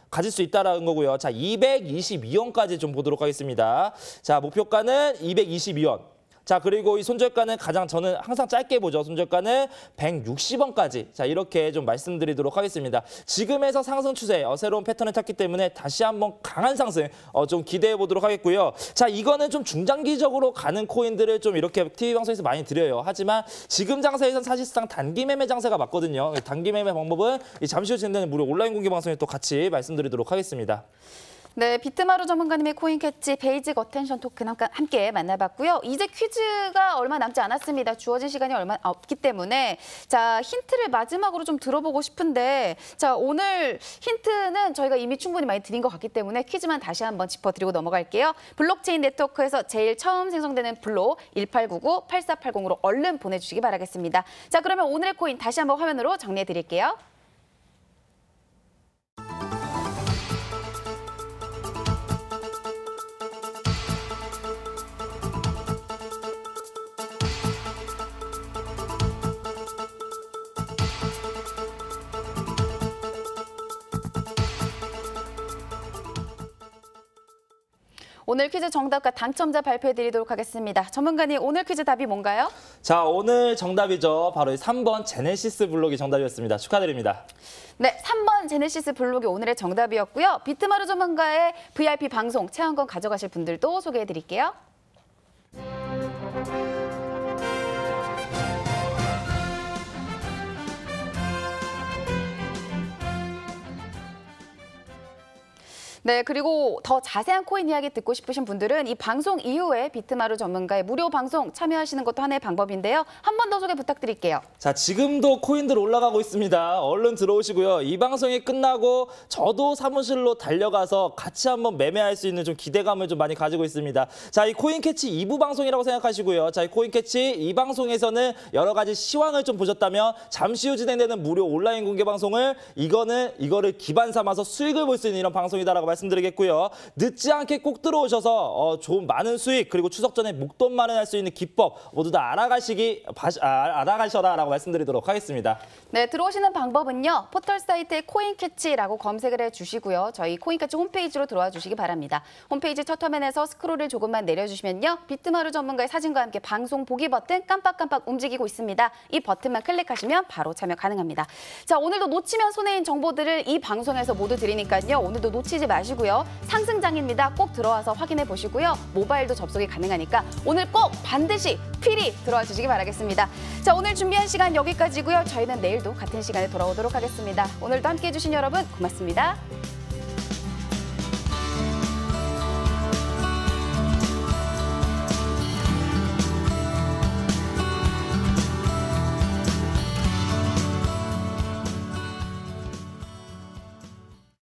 가질 수 있다는 거고요. 자, 222원까지 좀 보도록 하겠습니다. 자, 목표가는 222원. 자, 그리고 이 손절가는 저는 항상 짧게 보죠. 손절가는 160원까지. 자, 이렇게 좀 말씀드리도록 하겠습니다. 지금에서 상승 추세, 새로운 패턴을 탔기 때문에 다시 한번 강한 상승 좀 기대해 보도록 하겠고요. 자, 이거는 좀 중장기적으로 가는 코인들을 좀 이렇게 TV 방송에서 많이 드려요. 하지만 지금 장세에서는 사실상 단기 매매 장세가 맞거든요. 단기 매매 방법은 잠시 후 진행되는 무료 온라인 공개 방송에 또 같이 말씀드리도록 하겠습니다. 네, 비트마루 전문가님의 코인 캐치 베이직 어텐션 토큰 함께 만나봤고요. 이제 퀴즈가 얼마 남지 않았습니다. 주어진 시간이 얼마 없기 때문에 자, 힌트를 마지막으로 좀 들어보고 싶은데, 자, 오늘 힌트는 저희가 이미 충분히 많이 드린 것 같기 때문에 퀴즈만 다시 한번 짚어드리고 넘어갈게요. 블록체인 네트워크에서 제일 처음 생성되는 블록 1899-8480으로 얼른 보내주시기 바라겠습니다. 자, 그러면 오늘의 코인 다시 한번 화면으로 정리해드릴게요. 오늘 퀴즈 정답과 당첨자 발표해드리도록 하겠습니다. 전문가님, 오늘 퀴즈 답이 뭔가요? 자, 오늘 정답이죠. 바로 3번 제네시스 블록이 정답이었습니다. 축하드립니다. 네, 3번 제네시스 블록이 오늘의 정답이었고요. 비트마르 전문가의 VIP 방송 체험권 가져가실 분들도 소개해드릴게요. 네, 그리고 더 자세한 코인 이야기 듣고 싶으신 분들은 이 방송 이후에 비트마루 전문가의 무료 방송 참여하시는 것도 하나의 방법인데요. 한 번 더 소개 부탁드릴게요. 자, 지금도 코인들 올라가고 있습니다. 얼른 들어오시고요. 이 방송이 끝나고 저도 사무실로 달려가서 같이 한번 매매할 수 있는 좀 기대감을 좀 많이 가지고 있습니다. 자, 이 코인캐치 2부 방송이라고 생각하시고요. 자, 이 코인캐치 이 방송에서는 여러 가지 시황을 좀 보셨다면 잠시 후 진행되는 무료 온라인 공개 방송을 이거를 기반 삼아서 수익을 볼 수 있는 이런 방송이다라고 말씀드리겠고요. 늦지 않게 꼭 들어오셔서 좋은 많은 수익 그리고 추석 전에 목돈 마련할 수 있는 기법 모두 다 알아가셔라라고 말씀드리도록 하겠습니다. 네, 들어오시는 방법은요. 포털 사이트에 코인캐치라고 검색을 해주시고요. 저희 코인캐치 홈페이지로 들어와 주시기 바랍니다. 홈페이지 첫 화면에서 스크롤을 조금만 내려주시면요. 비트마루 전문가의 사진과 함께 방송 보기 버튼 깜빡깜빡 움직이고 있습니다. 이 버튼만 클릭하시면 바로 참여 가능합니다. 자, 오늘도 놓치면 손해인 정보들을 이 방송에서 모두 드리니까요. 오늘도 놓치지 마시고요. 상승장입니다. 꼭 들어와서 확인해 보시고요. 모바일도 접속이 가능하니까 오늘 꼭 반드시 필히 들어와 주시기 바라겠습니다. 자, 오늘 준비한 시간 여기까지고요. 저희는 내일도 같은 시간에 돌아오도록 하겠습니다. 오늘도 함께해 주신 여러분 고맙습니다.